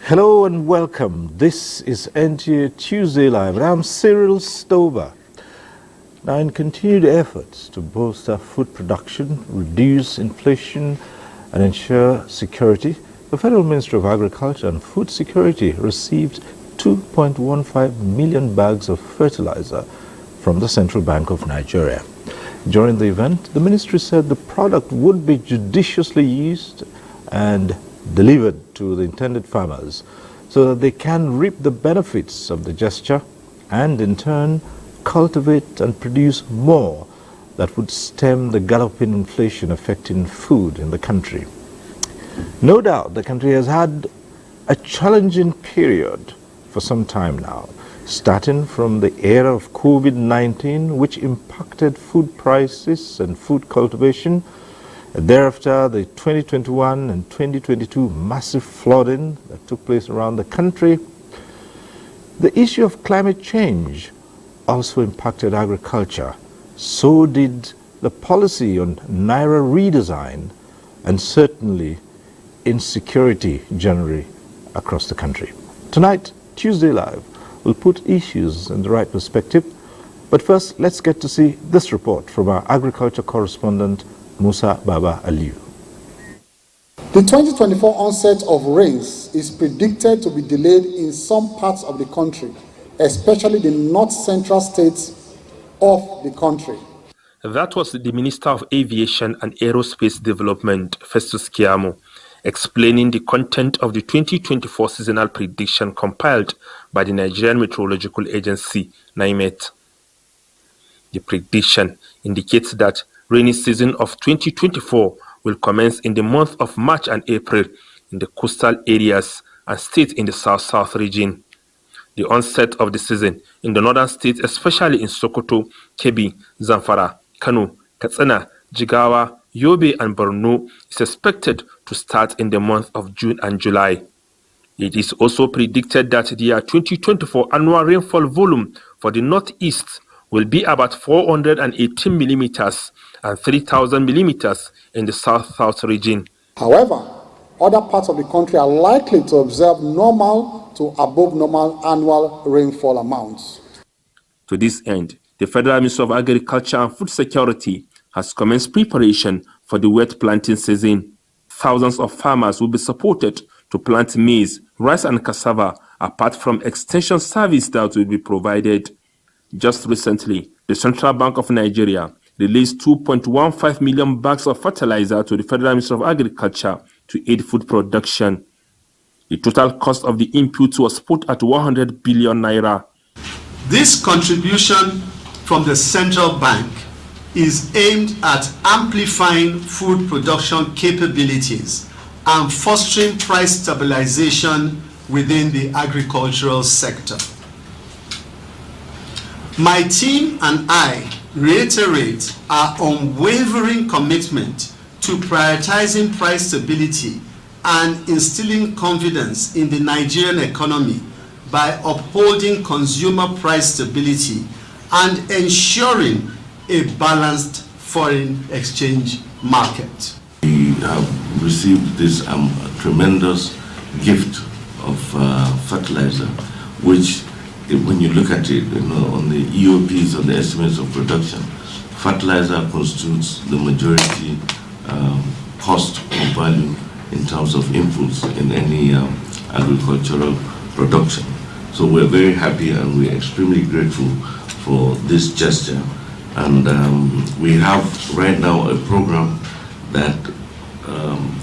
Hello and welcome. This is NTA Tuesday Live, and I'm Cyril Stover. Now, in continued efforts to boost our food production, reduce inflation, and ensure security, the Federal Ministry of Agriculture and Food Security received 2.15 million bags of fertilizer from the Central Bank of Nigeria. During the event, the ministry said the product would be judiciously used and delivered to the intended farmers so that they can reap the benefits of the gesture and in turn cultivate and produce more that would stem the galloping inflation affecting food in the country. No doubt the country has had a challenging period for some time now, starting from the era of COVID-19, which impacted food prices and food cultivation. Thereafter, the 2021 and 2022 massive flooding that took place around the country. The issue of climate change also impacted agriculture. So did the policy on Naira redesign, and certainly insecurity generally across the country. Tonight, Tuesday Live, will put issues in the right perspective. But first, let's get to see this report from our agriculture correspondent, Musa Baba Aliyu. The 2024 onset of rains is predicted to be delayed in some parts of the country, especially the north-central states of the country. That was the Minister of Aviation and Aerospace Development, Festus Keyamo, explaining the content of the 2024 seasonal prediction compiled by the Nigerian Meteorological Agency, NIMET. The prediction indicates that rainy season of 2024 will commence in the month of March and April in the coastal areas and states in the south-south region. The onset of the season in the northern states, especially in Sokoto, Kebbi, Zamfara, Kano, Katsina, Jigawa, Yobe and Borno, is expected to start in the month of June and July. It is also predicted that the year 2024 annual rainfall volume for the northeast will be about 418 millimeters and 3,000 millimeters in the south-south region. However, other parts of the country are likely to observe normal to above normal annual rainfall amounts. To this end, the Federal Ministry of Agriculture and Food Security has commenced preparation for the wet planting season. Thousands of farmers will be supported to plant maize, rice and cassava, apart from extension service that will be provided. Just recently, the Central Bank of Nigeria released 2.15 million bags of fertilizer to the Federal Ministry of Agriculture to aid food production. The total cost of the input was put at 100 billion naira. This contribution from the Central Bank is aimed at amplifying food production capabilities and fostering price stabilization within the agricultural sector. My team and I reiterate our unwavering commitment to prioritizing price stability and instilling confidence in the Nigerian economy by upholding consumer price stability and ensuring a balanced foreign exchange market. We have received this tremendous gift of fertilizer, which, when you look at it, on the EOPs, on the estimates of production, fertilizer constitutes the majority cost or value in terms of inputs in any agricultural production. So we're very happy and we're extremely grateful for this gesture. And we have right now a program that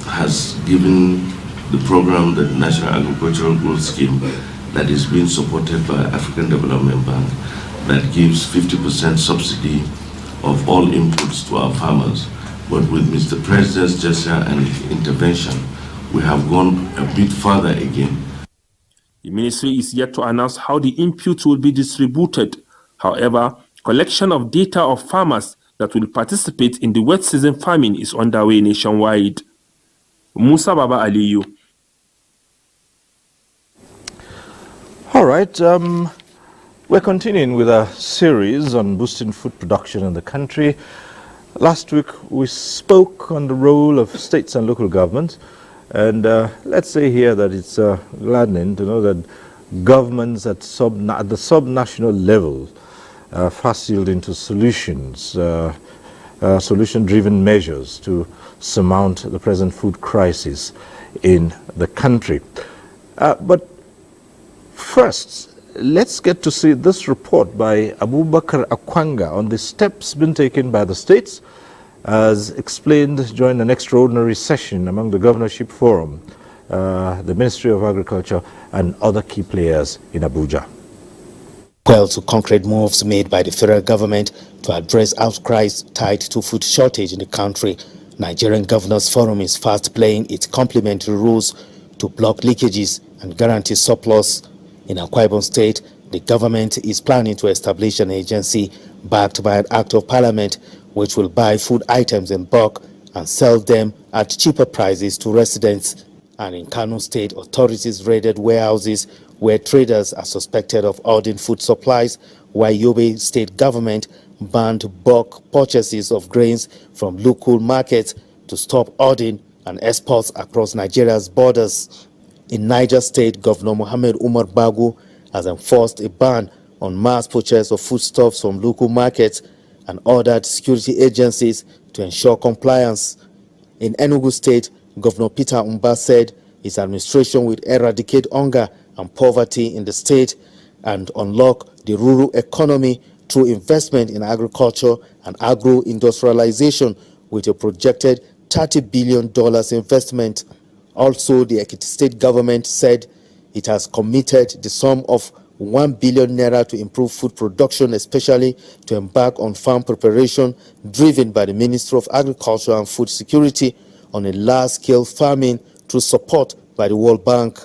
has given the program, the National Agricultural Growth Scheme, that is being supported by African Development Bank, that gives 50% subsidy of all inputs to our farmers. But with Mr. President's gesture and intervention, we have gone a bit further again. The ministry is yet to announce how the inputs will be distributed. However, collection of data of farmers that will participate in the wet season farming is underway nationwide. Musa Baba Aliyu. All right, we're continuing with a series on boosting food production in the country. Last week, we spoke on the role of states and local governments And let's say here that it's gladdening to know that governments at the subnational level are fast yielding to solutions, solution-driven measures to surmount the present food crisis in the country. But first, let's get to see this report by Abubakar Akwanga on the steps being taken by the states, as explained during an extraordinary session among the Governorship Forum, the Ministry of Agriculture and other key players in Abuja. Well, to concrete moves made by the federal government to address outcries tied to food shortage in the country, Nigerian Governors Forum is fast playing its complementary roles to block leakages and guarantee surplus. In Akwa Ibom State, the government is planning to establish an agency backed by an act of parliament which will buy food items in bulk and sell them at cheaper prices to residents. And in Kano State, authorities raided warehouses where traders are suspected of hoarding food supplies, while Yobe State government banned bulk purchases of grains from local markets to stop hoarding and exports across Nigeria's borders. In Niger State, Governor Mohammed Umar Bago has enforced a ban on mass purchase of foodstuffs from local markets and ordered security agencies to ensure compliance. In Enugu State, Governor Peter Umba said his administration will eradicate hunger and poverty in the state and unlock the rural economy through investment in agriculture and agro-industrialization with a projected $30 billion investment. Also, the Ekiti state government said it has committed the sum of 1 billion naira to improve food production, especially to embark on farm preparation driven by the Ministry of Agriculture and Food Security on a large-scale farming through support by the World Bank.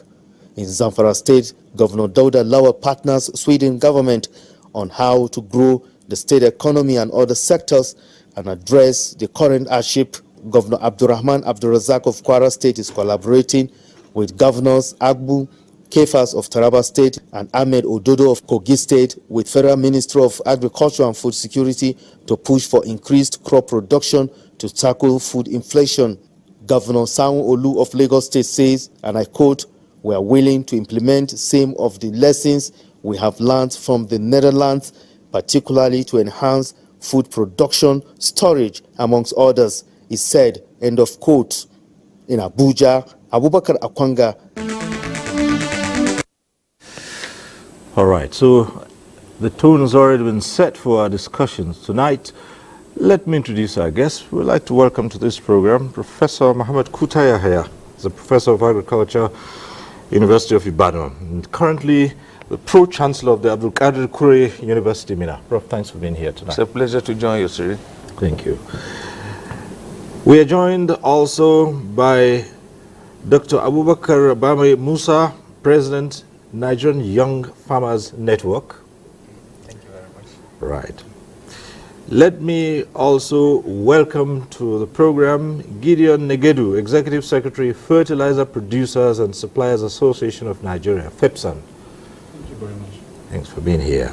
In Zamfara State, Governor Dauda Lawal partners Sweden government on how to grow the state economy and other sectors and address the current hardship. Governor Abdurrahman Abdurrazak of Kwara State is collaborating with Governors Agbu Kefas of Taraba State and Ahmed Ododo of Kogi State with Federal Ministry of Agriculture and Food Security to push for increased crop production to tackle food inflation. Governor Sanwo Olu of Lagos State says, and I quote, "We are willing to implement some of the lessons we have learned from the Netherlands, particularly to enhance food production, storage, amongst others," he said, end of quote. In Abuja, Abubakar Akwanga. All right, so the tone has already been set for our discussions tonight. Let me introduce our guest. We'd like to welcome to this program Professor Muhammad Kuta Yahya. He's a professor of agriculture, University of Ibadan, and currently the Pro-Chancellor of the Abdul Qadir Kure University, Mina. Prof, thanks for being here tonight. It's a pleasure to join you, sir. Thank you. We are joined also by Dr. Abubakar Bame Musa, President, Nigerian Young Farmers Network. Thank you very much. Right. Let me also welcome to the program Gideon Negedu, Executive Secretary, Fertilizer Producers and Suppliers Association of Nigeria, FEPSAN. Thank you very much. Thanks for being here.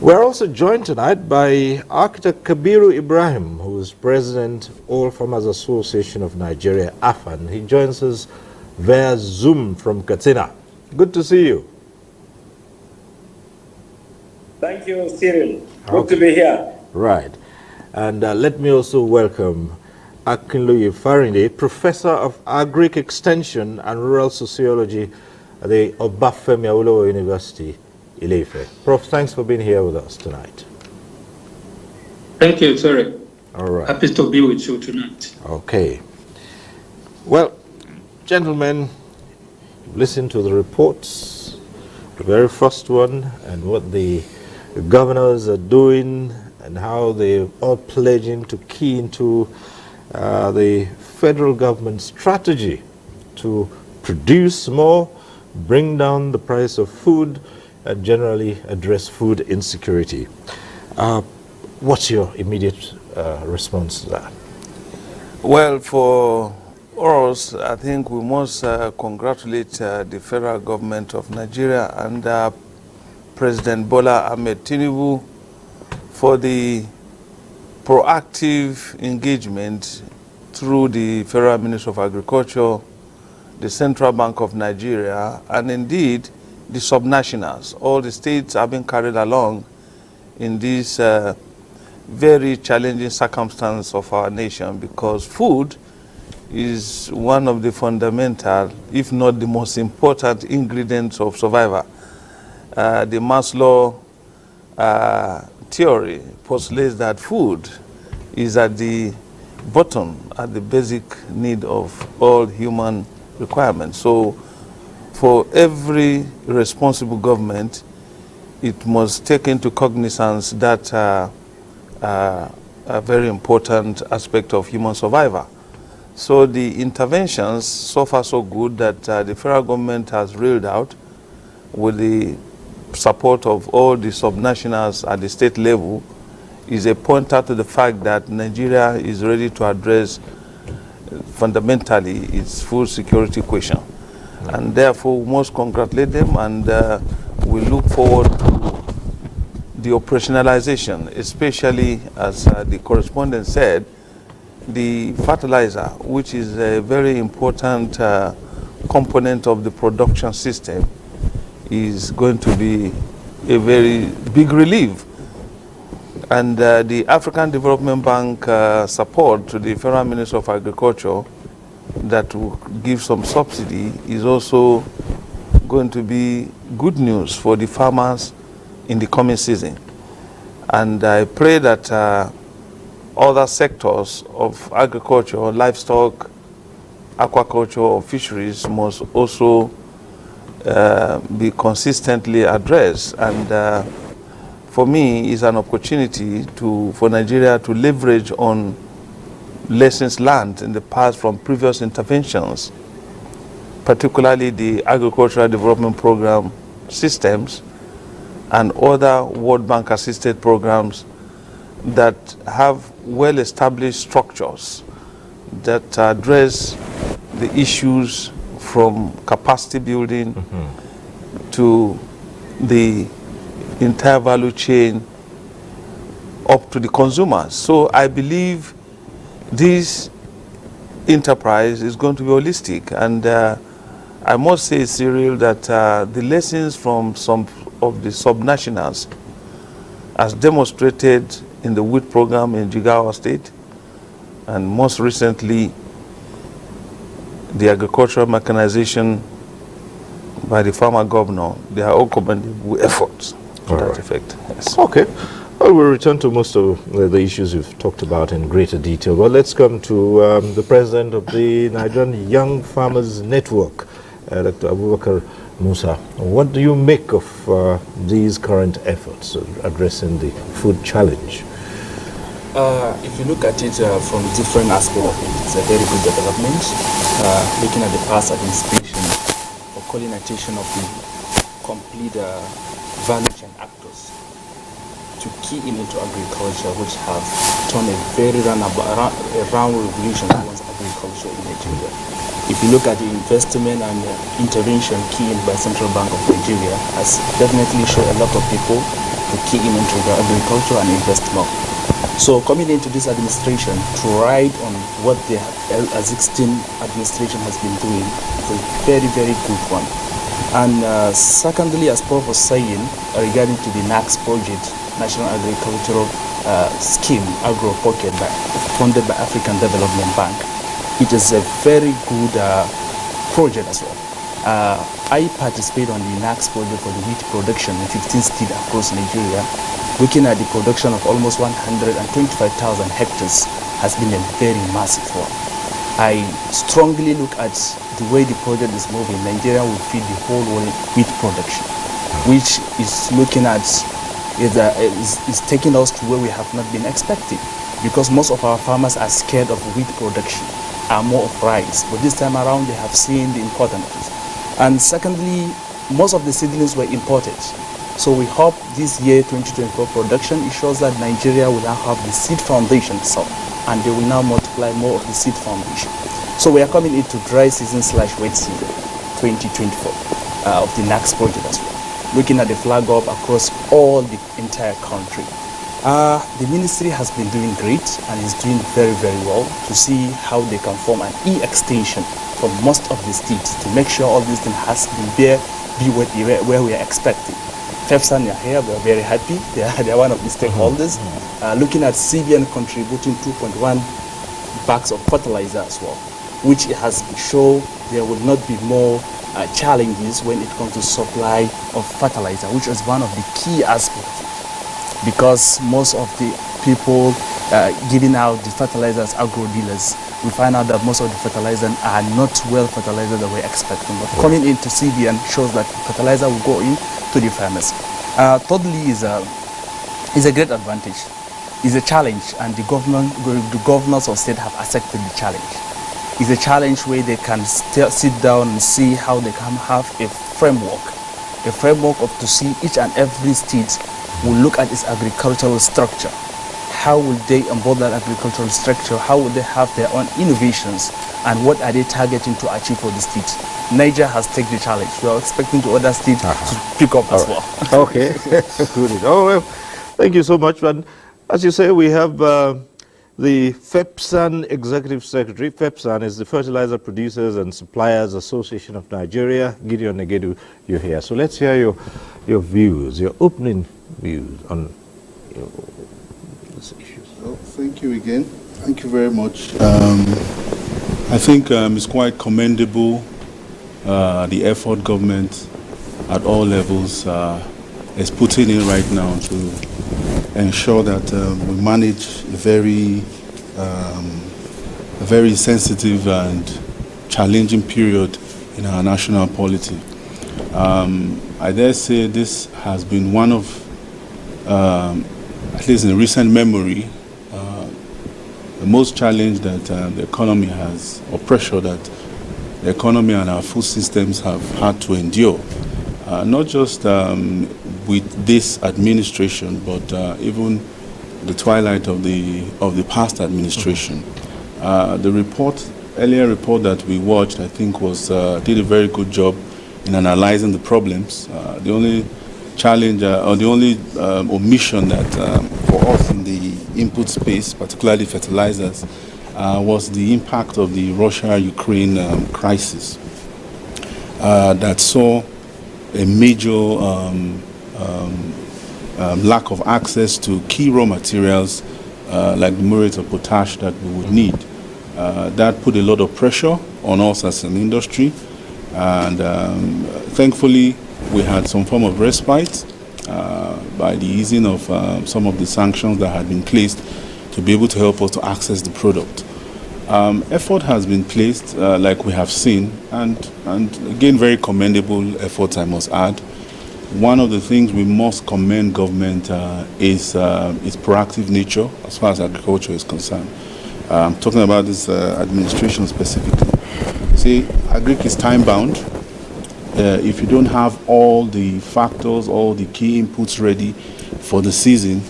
We're also joined tonight by Architect Kabiru Ibrahim, who is President of All Farmers Association of Nigeria, AFAN. He joins us via Zoom from Katsina. Good to see you. Thank you, Cyril. Good to be here. Right. And let me also welcome Akinloye Farinde, Professor of Agric Extension and Rural Sociology at the Obafemi Awolowo University, Ile-Ife. Prof, thanks for being here with us tonight. Thank you, Cyril. All right. Happy to be with you tonight. Okay. Well, gentlemen, listen to the reports, the very first one, and what the governors are doing and how they're all pledging to key into the federal government strategy to produce more, bring down the price of food, and generally address food insecurity. What's your immediate response to that? Well, for us, I think we must congratulate the federal government of Nigeria and President Bola Ahmed Tinubu for the proactive engagement through the Federal Ministry of Agriculture, the Central Bank of Nigeria, and indeed the subnationals. All the states have been carried along in this very challenging circumstance of our nation, because food is one of the fundamental, if not the most important ingredients of survival. The Maslow theory postulates that food is at the bottom, at the basic need of all human requirements. So for every responsible government, it must take into cognizance that a very important aspect of human survival. So the interventions, so far so good, that the federal government has rolled out with the support of all the subnationals at the state level, is a pointer to the fact that Nigeria is ready to address fundamentally its food security question. And therefore, we must congratulate them, and we look forward to the operationalization, especially, as the correspondent said, the fertilizer, which is a very important component of the production system, is going to be a very big relief. And the African Development Bank support to the Federal Ministry of Agriculture that will give some subsidy is also going to be good news for the farmers in the coming season. And I pray that other sectors of agriculture, livestock, aquaculture, or fisheries must also be consistently addressed. And for me, it's an opportunity for Nigeria to leverage on lessons learned in the past from previous interventions, particularly the Agricultural Development Program systems and other World Bank assisted programs that have well-established structures that address the issues from capacity building to the entire value chain up to the consumers. So I believe this enterprise is going to be holistic, and I must say, Cyril, that the lessons from some of the subnationals, as demonstrated in the wheat program in Jigawa State, and most recently the agricultural mechanization by the farmer governor, they are all commendable efforts to that effect. Yes. Okay. Well, we'll return to most of the issues you've talked about in greater detail. But let's come to the president of the Nigerian Young Farmers Network, Dr. Abubakar Musa. What do you make of these current efforts addressing the food challenge? If you look at it from different aspects of it, it's a very good development. Looking at the past administration or calling attention of the complete value chain actors to key into agriculture, which have turned a very round revolution towards agriculture in Nigeria. If you look at the investment and intervention key in by Central Bank of Nigeria, has definitely shown a lot of people to key into agriculture and invest more. So coming into this administration to ride on what the existing administration has been doing is a very, very good one. And secondly, as Prof was saying, regarding to the NACS project, National Agricultural Scheme, Agro Pocket, funded by African Development Bank, it is a very good project as well. I participate on the NACS project for the wheat production in 15 states across Nigeria. Looking at the production of almost 125,000 hectares has been a very massive one. I strongly look at the way the project is moving. Nigeria will feed the whole world wheat production, which is looking at is taking us to where we have not been expecting, because most of our farmers are scared of wheat production, are more of rice. But this time around, they have seen the importance of it. And secondly, most of the seedlings were imported. So we hope this year, 2024 production, it shows that Nigeria will now have the seed foundation itself, and they will now multiply more of the seed foundation. So we are coming into dry season / wet season 2024 of the NACS project as well. Looking at the flag up across all the entire country. The ministry has been doing great and is doing very, very well to see how they can form an e-extension for most of the states to make sure all these things has been where we are expecting. FEPSAN are here, we are very happy. They are one of the stakeholders. Looking at CBN contributing 2.1 bags of fertilizer as well, which has shown there will not be more challenges when it comes to supply of fertilizer, which is one of the key aspects, because most of the people giving out the fertilizers, agro dealers, we find out that most of the fertilizers are not well fertilizer that we're expecting. But coming into CBN shows that fertilizer will go in to the farmers. Thirdly is a great advantage. It's a challenge, and the governors of state have accepted the challenge. It's a challenge where they can sit down and see how they can have a framework of to see each and every state will look at its agricultural structure. How will they onboard that agricultural structure? How will they have their own innovations? And what are they targeting to achieve for the state? Niger has taken the challenge. We are expecting the other states to pick up as well. Okay, good. Oh, well, thank you so much. And as you say, we have the FEPSAN Executive Secretary. FEPSAN is the Fertilizer Producers and Suppliers Association of Nigeria. Gideon Negedu, you're here. So let's hear your views, your opening views on these issues. Well, thank you again. Thank you very much. I think it's quite commendable the effort government at all levels is putting in right now to ensure that we manage a very sensitive and challenging period in our national polity. I dare say this has been one of, at least in recent memory, the most challenge that the economy has, or pressure that the economy and our food systems have had to endure. Not just with this administration, but even the twilight of the past administration. The earlier report that we watched, I think, did a very good job in analyzing the problems. The only challenge or the only omission that for us in the input space, particularly fertilizers, was the impact of the Russia-Ukraine crisis that saw a major lack of access to key raw materials like the muriate of potash that we would need. That put a lot of pressure on us as an industry, and thankfully we had some form of respite by the easing of some of the sanctions that had been placed to be able to help us to access the product. Effort has been placed, like we have seen, and again, very commendable efforts, I must add. One of the things we must commend government is its proactive nature as far as agriculture is concerned. I'm talking about this administration specifically. See, agric is time-bound. If you don't have all the factors, all the key inputs ready for the season,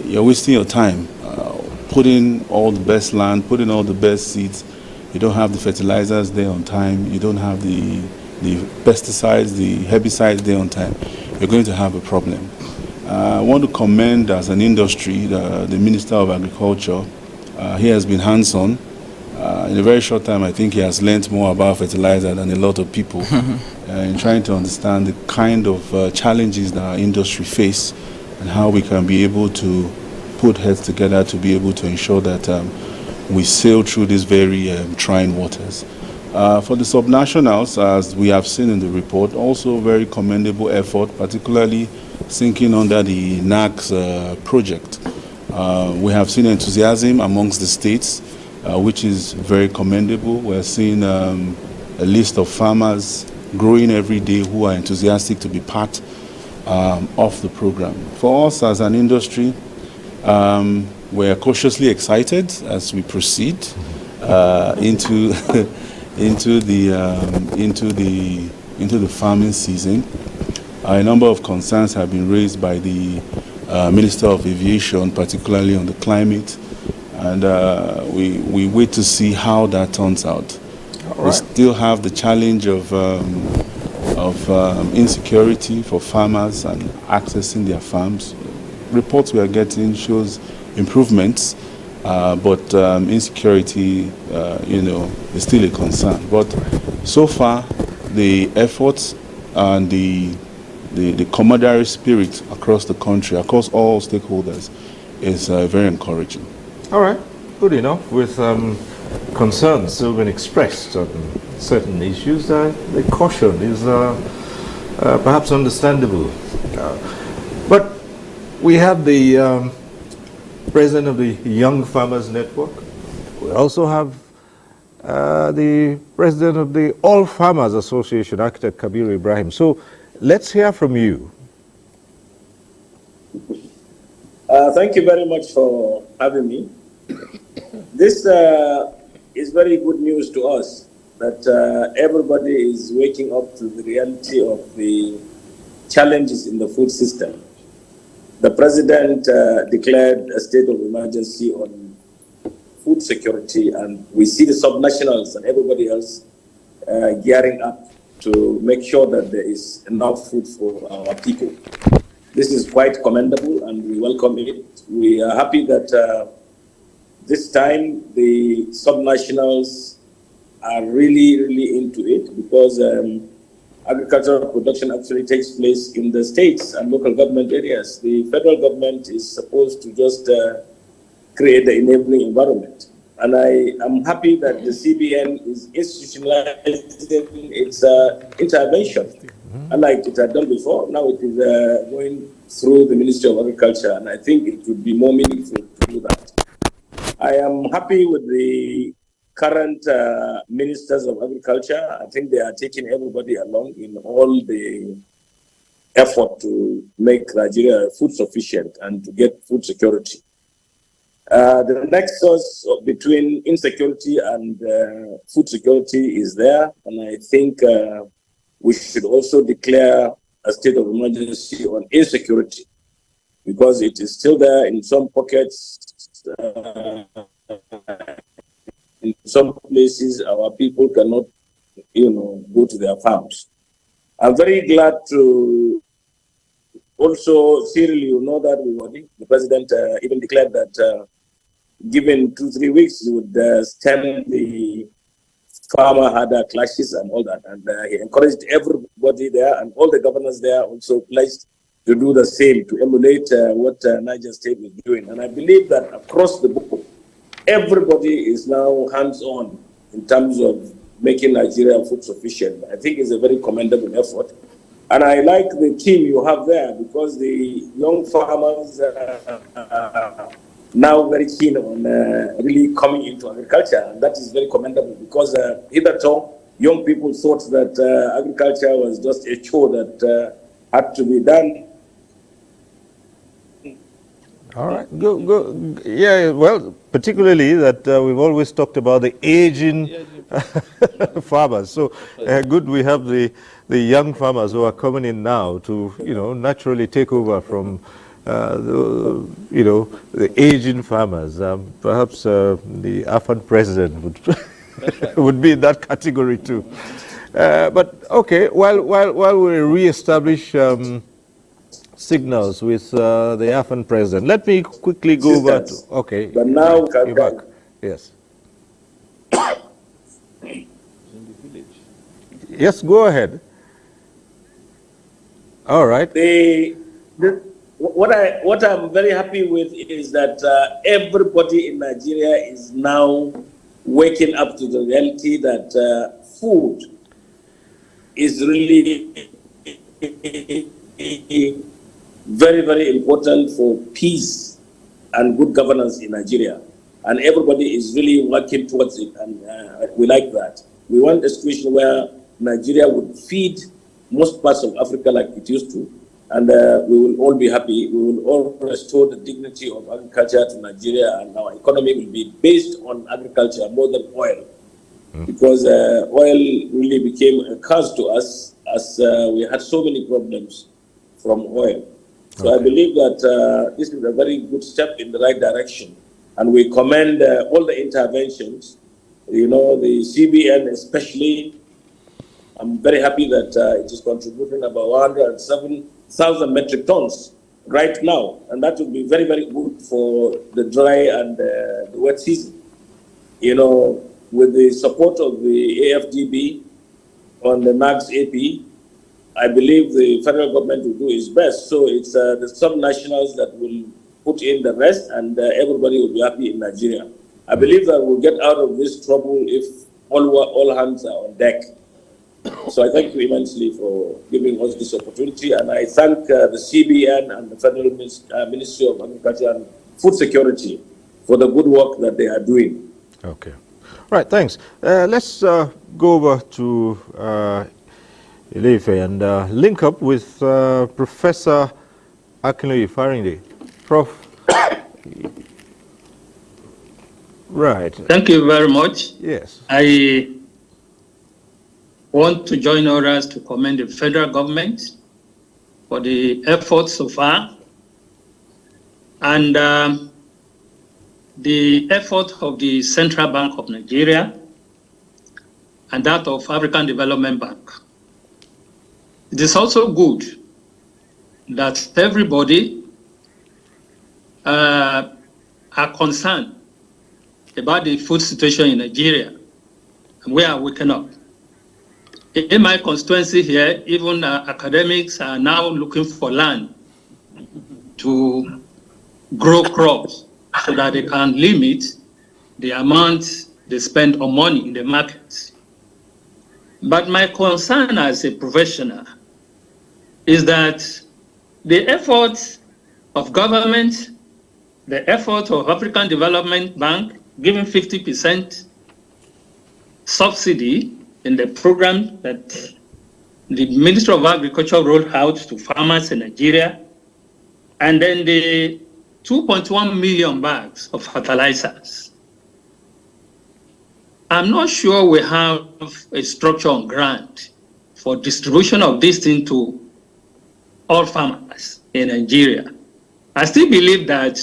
you're wasting your time. Putting all the best land, putting all the best seeds. You don't have the fertilizers there on time. You don't have the pesticides, the herbicides there on time. You're going to have a problem. I want to commend as an industry the Minister of Agriculture. He has been hands-on. In a very short time, I think he has learned more about fertilizer than a lot of people in trying to understand the kind of challenges that our industry face and how we can be able to put heads together to be able to ensure that we sail through these very trying waters. For the subnationals, as we have seen in the report, also very commendable effort, particularly sinking under the NACS project. We have seen enthusiasm amongst the states, which is very commendable. We're seeing a list of farmers growing every day who are enthusiastic to be part of the program. For us as an industry, we're cautiously excited as we proceed into the farming season. A number of concerns have been raised by the Minister of Aviation, particularly on the climate, and we wait to see how that turns out. Right. We still have the challenge of insecurity for farmers and accessing their farms. reports we are getting shows improvements, but insecurity, is still a concern. But so far, the efforts and the camaraderie spirit across the country, across all stakeholders, is very encouraging. All right, good enough. With concerns still been expressed on certain issues, the caution is perhaps understandable. But we have the president of the Young Farmers Network. We also have the president of the All Farmers Association, Architect Kabir Ibrahim. So let's hear from you. Thank you very much for having me. This is very good news to us that everybody is waking up to the reality of the challenges in the food system. The president declared a state of emergency on food security, and we see the subnationals and everybody else gearing up to make sure that there is enough food for our people. This is quite commendable, and we welcome it. We are happy that this time the subnationals are really into it, because agricultural production actually takes place in the states and local government areas. The federal government is supposed to just create the enabling environment. And I am happy that the CBN is institutionalizing its intervention. Unlike it had done before, now it is going through the Ministry of Agriculture, and I think it would be more meaningful to do that. I am happy with the current ministers of agriculture. I think they are taking everybody along in all the effort to make Nigeria food sufficient and to get food security. The nexus between insecurity and food security is there, and I think we should also declare a state of emergency on insecurity, because it is still there in some pockets. In some places, our people cannot, go to their farms. I'm very glad to also, Cyril, that the president even declared that given 2-3 weeks, he would stem the farmer harder clashes and all that. And he encouraged everybody there, and all the governors there also pledged to do the same, to emulate what Niger State is doing. And I believe that across the board, everybody is now hands-on in terms of making Nigeria food sufficient. I think it's a very commendable effort. And I like the team you have there, because the young farmers are now very keen on really coming into agriculture. And that is very commendable, because hitherto, young people thought that agriculture was just a chore that had to be done. All right, go. Yeah, well, particularly that we've always talked about the aging farmers. So good we have the young farmers who are coming in now to, naturally take over from, the aging farmers. Perhaps the AFAN president would would be in that category too. But okay, while we reestablish signals with the AFAN president, let me quickly go over to, okay. But now you're back. Yes. Yes, go ahead. All right. What I'm very happy with is that everybody in Nigeria is now waking up to the reality that food is really very important for peace and good governance in Nigeria. And everybody is really working towards it, and we like that. We want a situation where Nigeria would feed most parts of Africa like it used to, and we will all be happy. We will all restore the dignity of agriculture to Nigeria, and our economy will be based on agriculture more than oil, because oil really became a curse to us, as we had so many problems from oil. So I believe that this is a very good step in the right direction, and we commend all the interventions, the CBN especially. I'm very happy that it is contributing about 107,000 metric tons right now, and that would be very, very good for the dry and the wet season. You know, with the support of the AFDB on the MAX AP, I believe the federal government will do its best. So it's the sub-nationals that will put in the rest, and everybody will be happy in Nigeria. I believe that we'll get out of this trouble if all hands are on deck. So I thank you immensely for giving us this opportunity, and I thank the CBN and the Federal Ministry of Agriculture and Food Security for the good work that they are doing. Okay. Right, thanks. Let's go over to Ileife and link up with Professor Akinloye Faringde. Prof. Right. Thank you very much. Yes. I want to join others to commend the federal government for the efforts so far, and the effort of the Central Bank of Nigeria and that of African Development Bank. It is also good that everybody are concerned about the food situation in Nigeria, and we are waking up. In my constituency here, even academics are now looking for land to grow crops so that they can limit the amount they spend on money in the markets. But my concern as a professional is that the efforts of government, the effort of African Development Bank, giving 50% subsidy in the program that the Ministry of Agriculture rolled out to farmers in Nigeria, and then the 2.1 million bags of fertilizers. I'm not sure we have a structure on ground for distribution of this thing to all farmers in Nigeria. I still believe that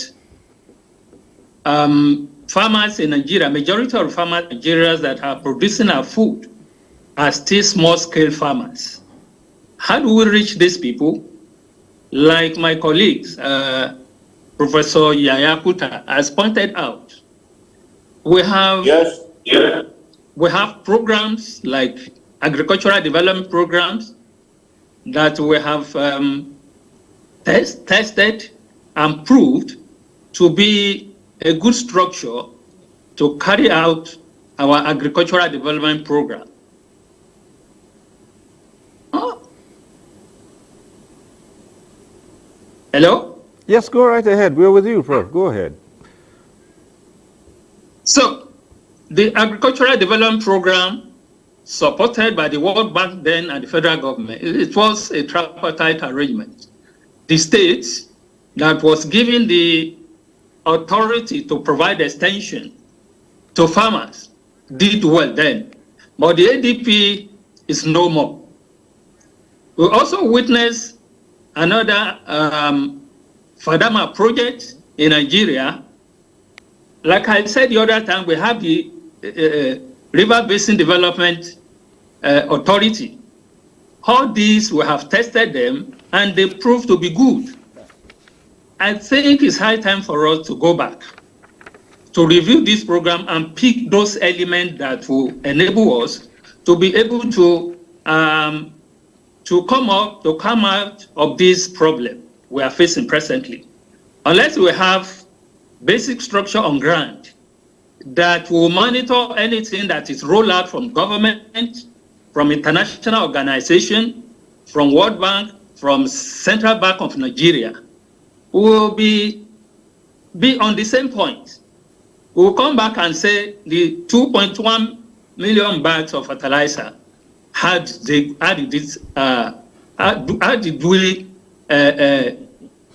farmers in Nigeria, majority of farmers in Nigeria that are producing our food are still small-scale farmers. How do we reach these people? Like my colleagues, Professor Yaya Kuta has pointed out, we have we have programs like agricultural development programs that we have tested and proved to be a good structure to carry out our agricultural development program. Oh. Hello? Yes, go right ahead. We're with you, Prof. Go ahead. So, the agricultural development program supported by the World Bank then and the federal government, it was a tripartite arrangement. The states that was given the authority to provide extension to farmers did well then, but the ADP is no more. We also witnessed another Fadama project in Nigeria. Like I said the other time, we have the River Basin Development Authority. All these, we have tested them, and they proved to be good. I think it's high time for us to go back to review this program and pick those elements that will enable us to be able to come out of this problem we are facing presently. Unless we have basic structure on ground that will monitor anything that is rolled out from government, from international organization, from World Bank, from Central Bank of Nigeria, we will be on the same point. We will come back and say the 2.1 million bags of fertilizer, how did we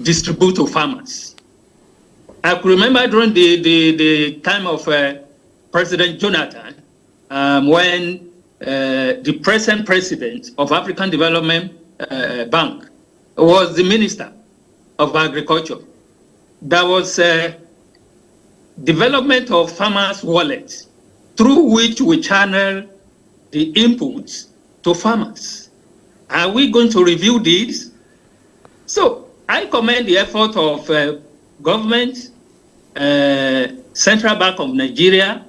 distribute to farmers? I could remember during the time of President Jonathan, when the present president of African Development Bank was the Minister of Agriculture. There was development of farmers' wallets through which we channel the inputs to farmers. Are we going to review these? So I commend the effort of government, Central Bank of Nigeria,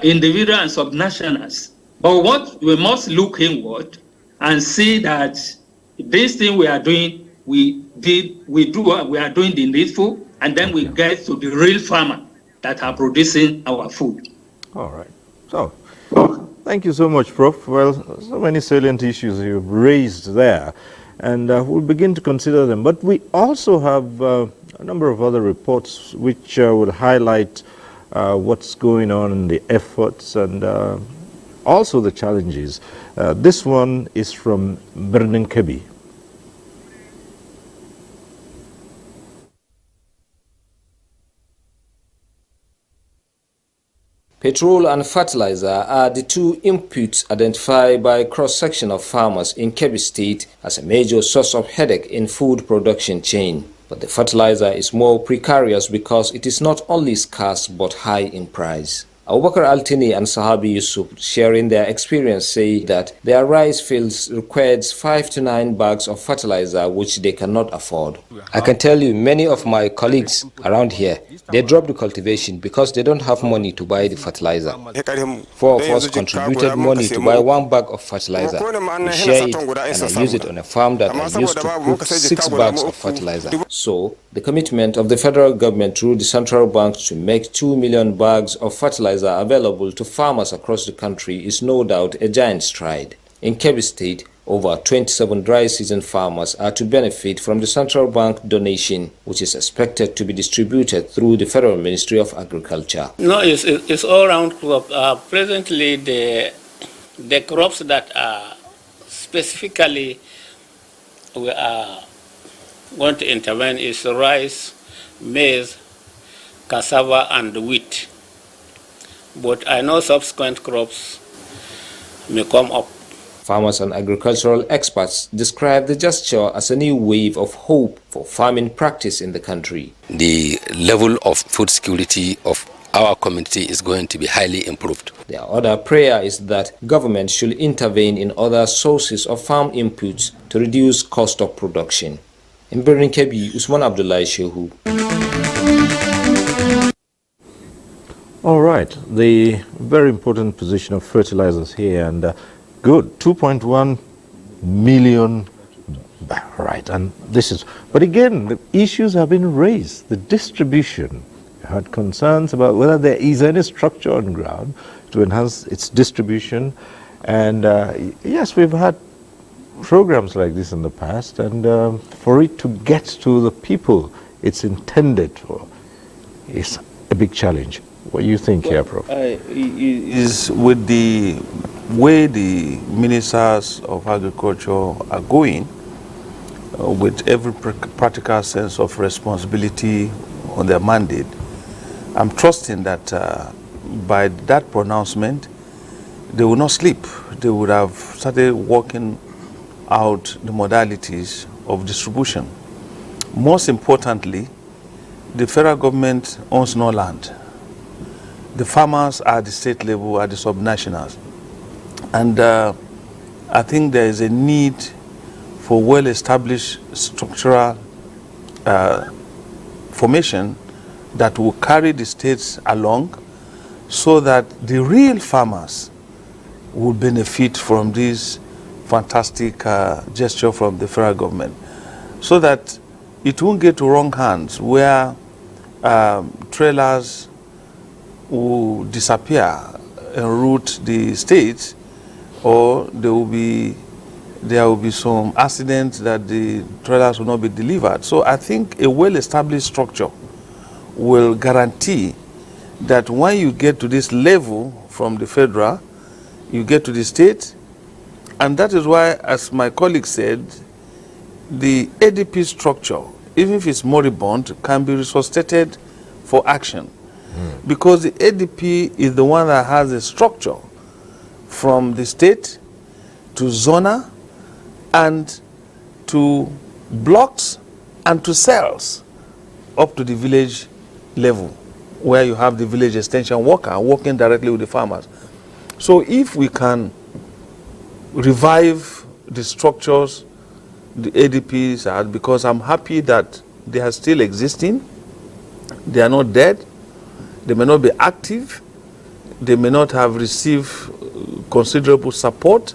individual and subnationals. But what we must look inward and see that this thing we are doing, we are doing the needful, and then we get to the real farmer that are producing our food. All right. So, thank you so much, Prof. Well, so many salient issues you've raised there, and we'll begin to consider them. But we also have a number of other reports which would highlight what's going on in the efforts and also the challenges. This one is from Birnin Kebi. Petrol and fertilizer are the two inputs identified by a cross-section of farmers in Kebbi State as a major source of headache in food production chain. But the fertilizer is more precarious because it is not only scarce but high in price. Abubakar Altini and Sahabi Yusuf, sharing their experience, say that their rice fields requires 5 to 9 bags of fertilizer which they cannot afford. I can tell you many of my colleagues around here, they drop the cultivation because they don't have money to buy the fertilizer. 4 of us contributed money to buy 1 bag of fertilizer. We share it and I use it on a farm that I used to cook 6 bags of fertilizer. So, the commitment of the federal government through the central bank to make 2 million bags of fertilizer available to farmers across the country is no doubt a giant stride. In Kebbi State, over 27 dry season farmers are to benefit from the central bank donation, which is expected to be distributed through the Federal Ministry of Agriculture. No, it's all round crop. Presently, the crops that are specifically we are going to intervene is rice, maize, cassava, and wheat. But I know subsequent crops may come up. Farmers and agricultural experts describe the gesture as a new wave of hope for farming practice in the country. The level of food security of our community is going to be highly improved. Their other prayer is that government should intervene in other sources of farm inputs to reduce cost of production. In Birnin Kebbi, Usman Abdullahi Shehu. All right, the very important position of fertilizers here, and good, 2.1 million, right, and this is, but again, the issues have been raised. The distribution, you had concerns about whether there is any structure on ground to enhance its distribution, and yes, we've had programs like this in the past, and for it to get to the people it's intended for is a big challenge. What do you think here, Prof? Is with the way the ministers of agriculture are going, with every practical sense of responsibility on their mandate, I'm trusting that by that pronouncement, they will not sleep. They would have started working out the modalities of distribution. Most importantly, the federal government owns no land. The farmers are at the state level, are the subnationals. And I think there is a need for well-established structural formation that will carry the states along so that the real farmers will benefit from this fantastic gesture from the federal government, so that it won't get to wrong hands where trailers will disappear en route the states, or there will be some accident that the trailers will not be delivered. So I think a well-established structure will guarantee that when you get to this level from the federal, you get to the state, and that is why, as my colleague said, the ADP structure, even if it's moribund, can be resuscitated for action. Because the ADP is the one that has a structure from the state to zona and to blocks and to cells up to the village level, where you have the village extension worker working directly with the farmers. So if we can revive the structures the ADPs are, because I'm happy that they are still existing. They are not dead. They may not be active. They may not have received considerable support.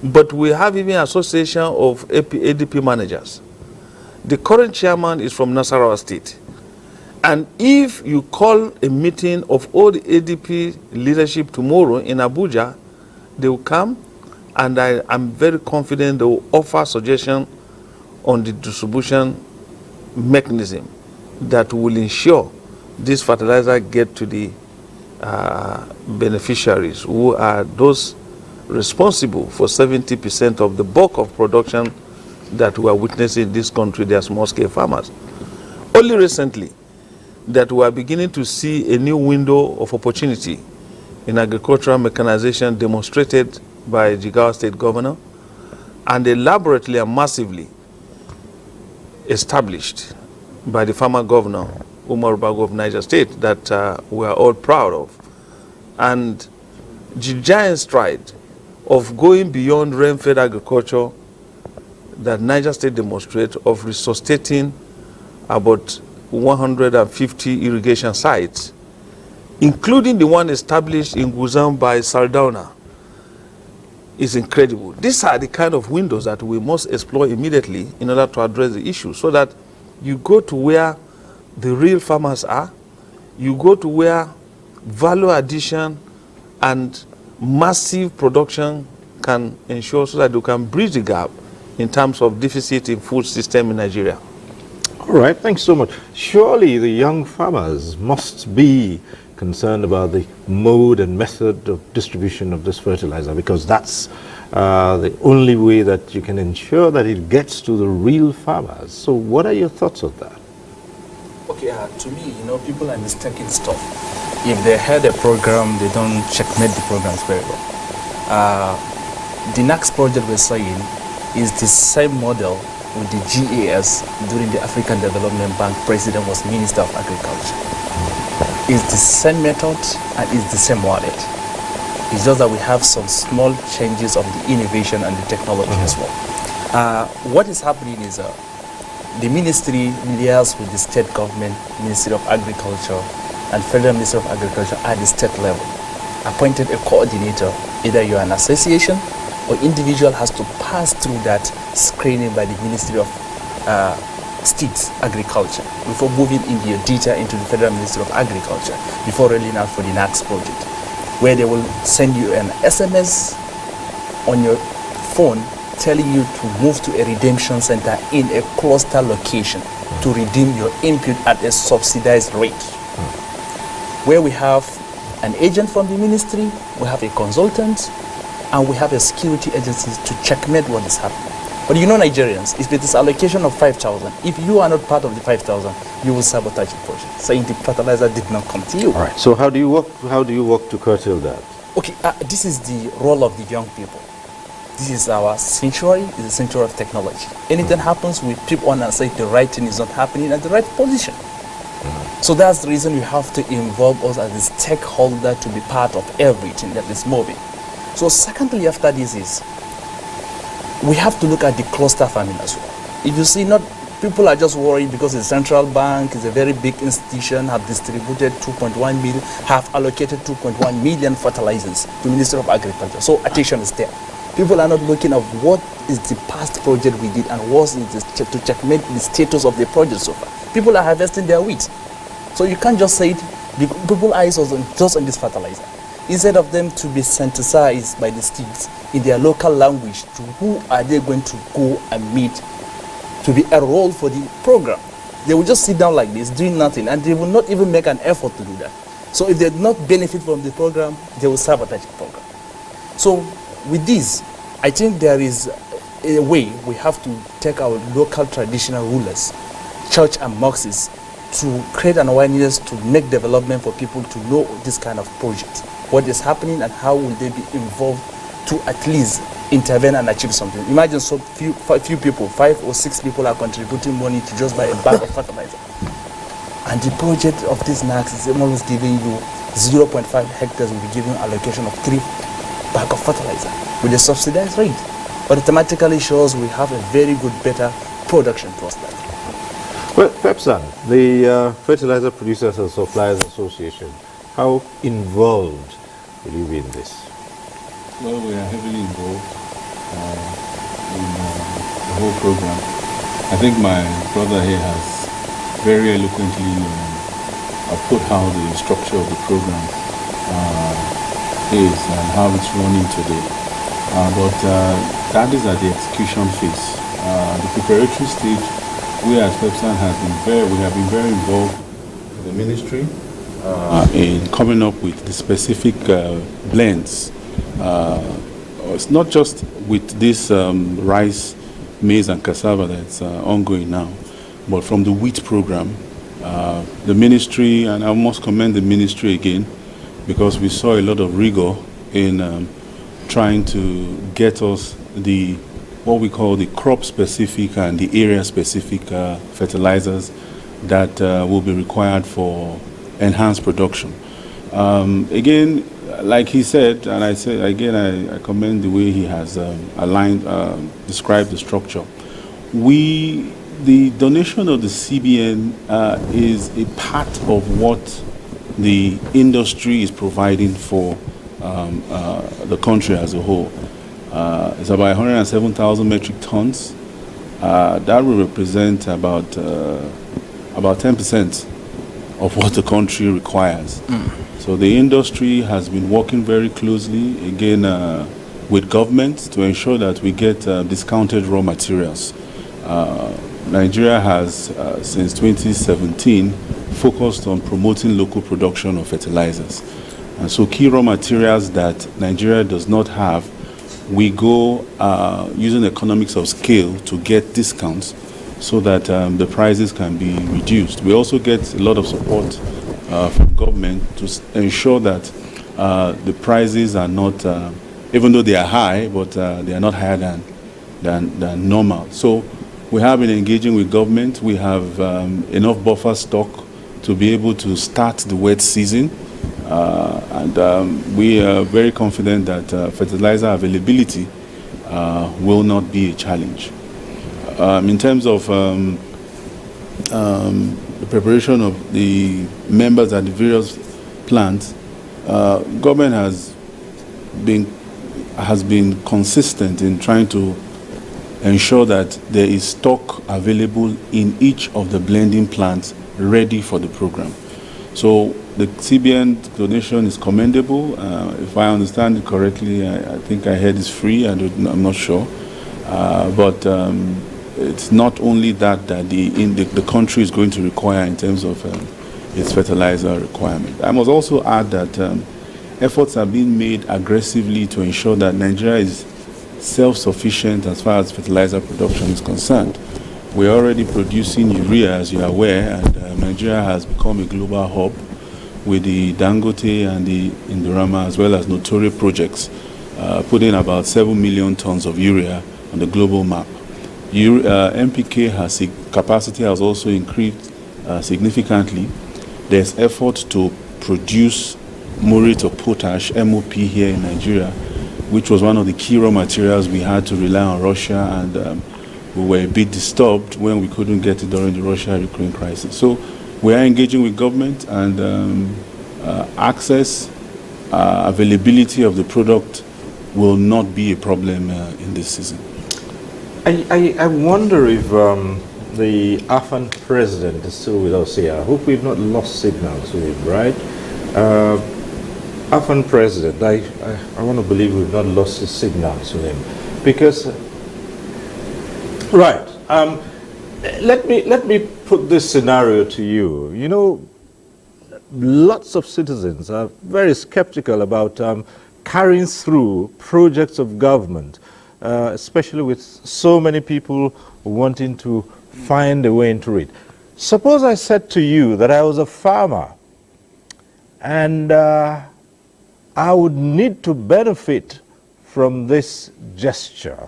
But we have even association of ADP managers. The current chairman is from Nasarawa State. And if you call a meeting of all the ADP leadership tomorrow in Abuja, they will come, and I'm very confident they will offer suggestion on the distribution mechanism that will ensure this fertilizer get to the beneficiaries, who are those responsible for 70% of the bulk of production that we are witnessing in this country. They are small-scale farmers. Only recently that we are beginning to see a new window of opportunity in agricultural mechanization demonstrated by Jigawa State Governor, and elaborately and massively established by the former governor, Umar Bago of Niger State, that we are all proud of. And the giant stride of going beyond rain-fed agriculture that Niger State demonstrates, of resuscitating about 150 irrigation sites, including the one established in Guzan by Sardauna, is incredible. These are the kind of windows that we must explore immediately in order to address the issue, so that you go to where the real farmers are, you go to where value addition and massive production can ensure, so that you can bridge the gap in terms of deficit in food system in Nigeria. All right, thanks so much. Surely the young farmers must be concerned about the mode and method of distribution of this fertilizer, because that's the only way that you can ensure that it gets to the real farmers. So what are your thoughts on that? Okay, to me, people are mistaking stuff. If they had a program, they don't checkmate the programs very well. The next project we're saying is the same model with the GAS during the African Development Bank. President was Minister of Agriculture. It's the same method and it's the same wallet. It's just that we have some small changes of the innovation and the technology as well. What is happening is the ministry liaises with the state government, Ministry of Agriculture, and Federal Ministry of Agriculture at the state level. Appointed a coordinator. Either you're an association or individual has to pass through that screening by the Ministry of State Agriculture before moving in your data into the Federal Ministry of Agriculture, before rolling out for the next project, where they will send you an SMS on your phone telling you to move to a redemption center in a cluster location to redeem your input at a subsidized rate. Where we have an agent from the ministry, we have a consultant, and we have a security agency to checkmate what is happening. But Nigerians, if it is allocation of 5,000, if you are not part of the 5,000, you will sabotage the project, saying the fertilizer did not come to you. All right. So how do you work to curtail that? Okay, this is the role of the young people. This is our century, it's a century of technology. Anything happens, we keep on and say the right thing is not happening at the right position. So that's the reason we have to involve us as a stakeholder to be part of everything that is moving. So secondly, after this is, we have to look at the cluster farming as well. If you see, not people are just worried because the central bank is a very big institution, have distributed 2.1 million, have allocated 2.1 million fertilizers to the Ministry of Agriculture. So attention is there. People are not looking at what is the past project we did and what is to checkmate the status of the project so far. People are harvesting their wheat. So you can't just say it, people eyes just on this fertilizer. Instead of them to be synthesized by the states in their local language, to who are they going to go and meet to be enrolled for the program? They will just sit down like this, doing nothing, and they will not even make an effort to do that. So if they do not benefit from the program, they will sabotage the program. So with this, I think there is a way we have to take our local traditional rulers, church and mosques, to create an awareness to make development for people to know this kind of project. What is happening and how will they be involved to at least intervene and achieve something. Imagine so few people, 5 or 6 people are contributing money to just buy a bag of fertilizer. And the project of this NAX is almost giving you 0.5 hectares, will be giving allocation of 3 bags of fertilizer with a subsidized rate. automatically shows we have a very good, better production prospect. Well, PEPSAN, the Fertilizer Producers and Suppliers Association, how involved will you be in this? Well, we are heavily involved in the whole program. I think my brother here has very eloquently put how the structure of the program is and how it's running today. But that is at the execution phase. The preparatory stage, we as PEPSAN we have been very involved with the ministry in coming up with the specific blends. It's not just with this rice, maize and cassava that's ongoing now, but from the wheat program, the ministry, and I must commend the ministry again, because we saw a lot of rigor in trying to get us what we call the crop specific and the area specific fertilizers that will be required for enhanced production. Again, like he said, and I say again, I commend the way he has described the structure. The donation of the CBN is a part of what the industry is providing for the country as a whole. It's about 107,000 metric tons. That will represent about 10% of what the country requires. So the industry has been working very closely, again, with government to ensure that we get discounted raw materials. Nigeria has, since 2017, focused on promoting local production of fertilizers. And so key raw materials that Nigeria does not have, we go using economics of scale to get discounts so that the prices can be reduced. We also get a lot of support from government to ensure that the prices are not, even though they are high, but they are not higher than normal. So we have been engaging with government. We have enough buffer stock to be able to start the wet season. And we are very confident that fertilizer availability will not be a challenge. In terms of the preparation of the members at the various plants, government has been consistent in trying to ensure that there is stock available in each of the blending plants ready for the program. So the CBN donation is commendable. If I understand it correctly, I think I heard it's free. I'm not sure. But it's not only that the country is going to require in terms of its fertilizer requirement. I must also add that efforts are being made aggressively to ensure that Nigeria is self-sufficient as far as fertilizer production is concerned. We're already producing urea, as you are aware, and Nigeria has become a global hub with the Dangote and the Indorama, as well as Notori projects, putting about 7 million tons of urea on the global map. MPK capacity has also increased significantly. There's effort to produce muriate of potash, MOP, here in Nigeria, which was one of the key raw materials we had to rely on Russia, and we were a bit disturbed when we couldn't get it during the Russia-Ukraine crisis. So we are engaging with government, and access, availability of the product will not be a problem in this season. I wonder if the AFAN president is still with us here. I hope we've not lost signal to him, right? AFAN president, I want to believe we've not lost the signal to him, because, right, let me put this scenario to you. You know, lots of citizens are very skeptical about carrying through projects of government, especially with so many people wanting to find a way into it. Suppose I said to you that I was a farmer and I would need to benefit from this gesture,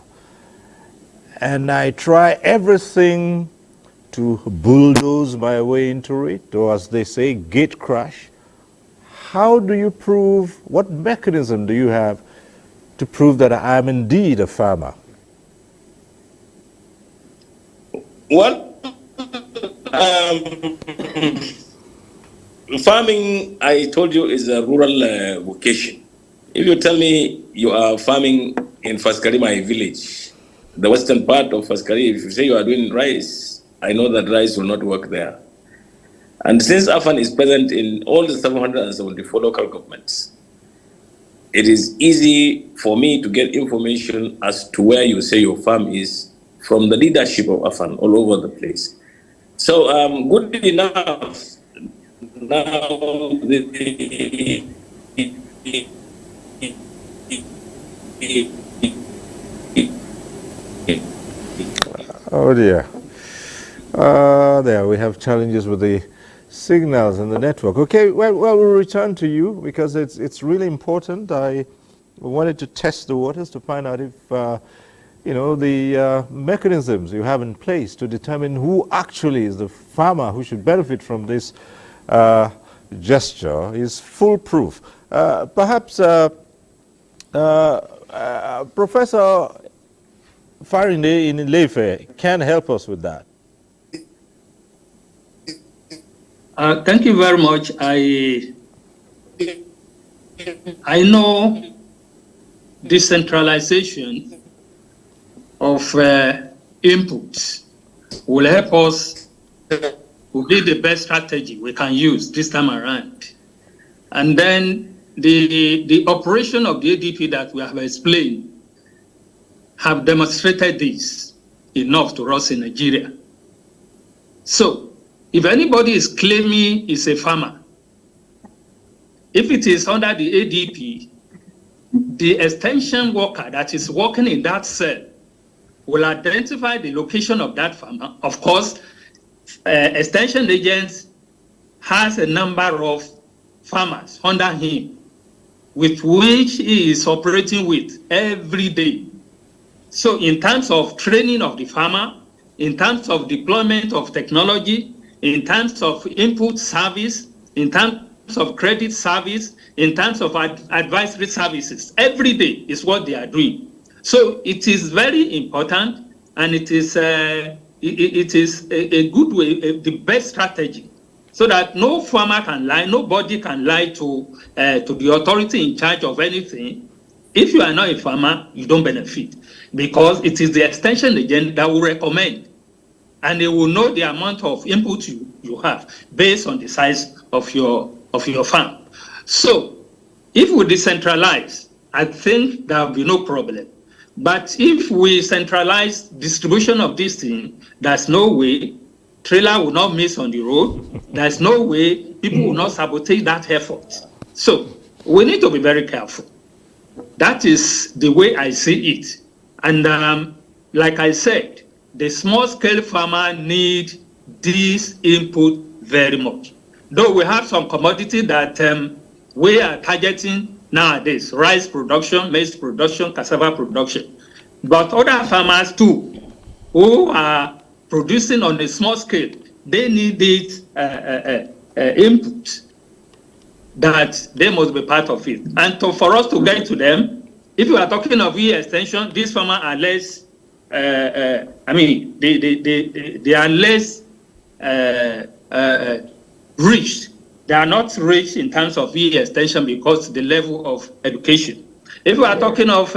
and I try everything to bulldoze my way into it, or as they say, gate crash. How do you prove, what mechanism do you have to prove that I am indeed a farmer? Well, farming, I told you, is a rural vocation. If you tell me you are farming in Faskari, my village, the western part of Faskari, if you say you are doing rice, I know that rice will not work there. And since AFAN is present in all the 774 local governments, it is easy for me to get information as to where you say your farm is from the leadership of AFAN all over the place. So good enough. Now Oh dear. There we have challenges with the signals and the network. Okay, well, we'll return to you because it's really important. I wanted to test the waters to find out if you know, the mechanisms you have in place to determine who actually is the farmer who should benefit from this gesture is foolproof. Perhaps Professor Farinde in Ilefe can help us with that. Thank you very much. I know decentralization of inputs will help us, will be the best strategy we can use this time around. And then the operation of the ADP that we have explained have demonstrated this enough to us in Nigeria. So if anybody is claiming is a farmer, if it is under the ADP, the extension worker that is working in that cell will identify the location of that farmer. Of course, extension agents has a number of farmers under him with which he is operating with every day. So in terms of training of the farmer, in terms of deployment of technology, in terms of input service, in terms of credit service, in terms of advisory services, every day is what they are doing. So it is very important, and it is a good way, the best strategy, so that no farmer can lie, nobody can lie to the authority in charge of anything. If you are not a farmer, you don't benefit, because it is the extension agent that will recommend, and they will know the amount of input you have based on the size of your farm. So if we decentralize, I think there will be no problem. But if we centralize distribution of this thing, there's no way trailer will not miss on the road. There's no way people will not sabotage that effort. So we need to be very careful. That is the way I see it. And like I said, the small-scale farmer need this input very much. Though we have some commodity that we are targeting nowadays, rice production, maize production, cassava production. But other farmers too, who are producing on a small scale, they need this input that they must be part of it. And for us to get to them, if we are talking of e-extension, these farmers are less, they are less reached. They are not reached in terms of e-extension because the level of education. If we are talking of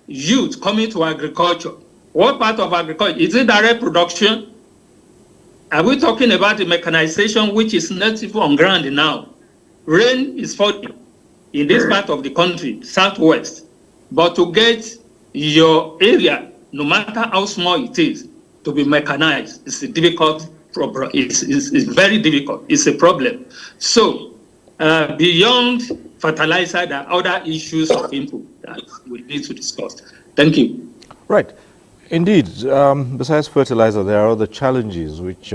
youth coming to agriculture, what part of agriculture? Is it direct production? Are we talking about the mechanization which is not even on ground now? Rain is falling in this part of the country, southwest. But to get your area, no matter how small it is, to be mechanized, it's a difficult problem. It's very difficult. It's a problem. So beyond fertilizer, there are other issues of input that we need to discuss. Thank you. Right. Indeed, besides fertilizer, there are other challenges which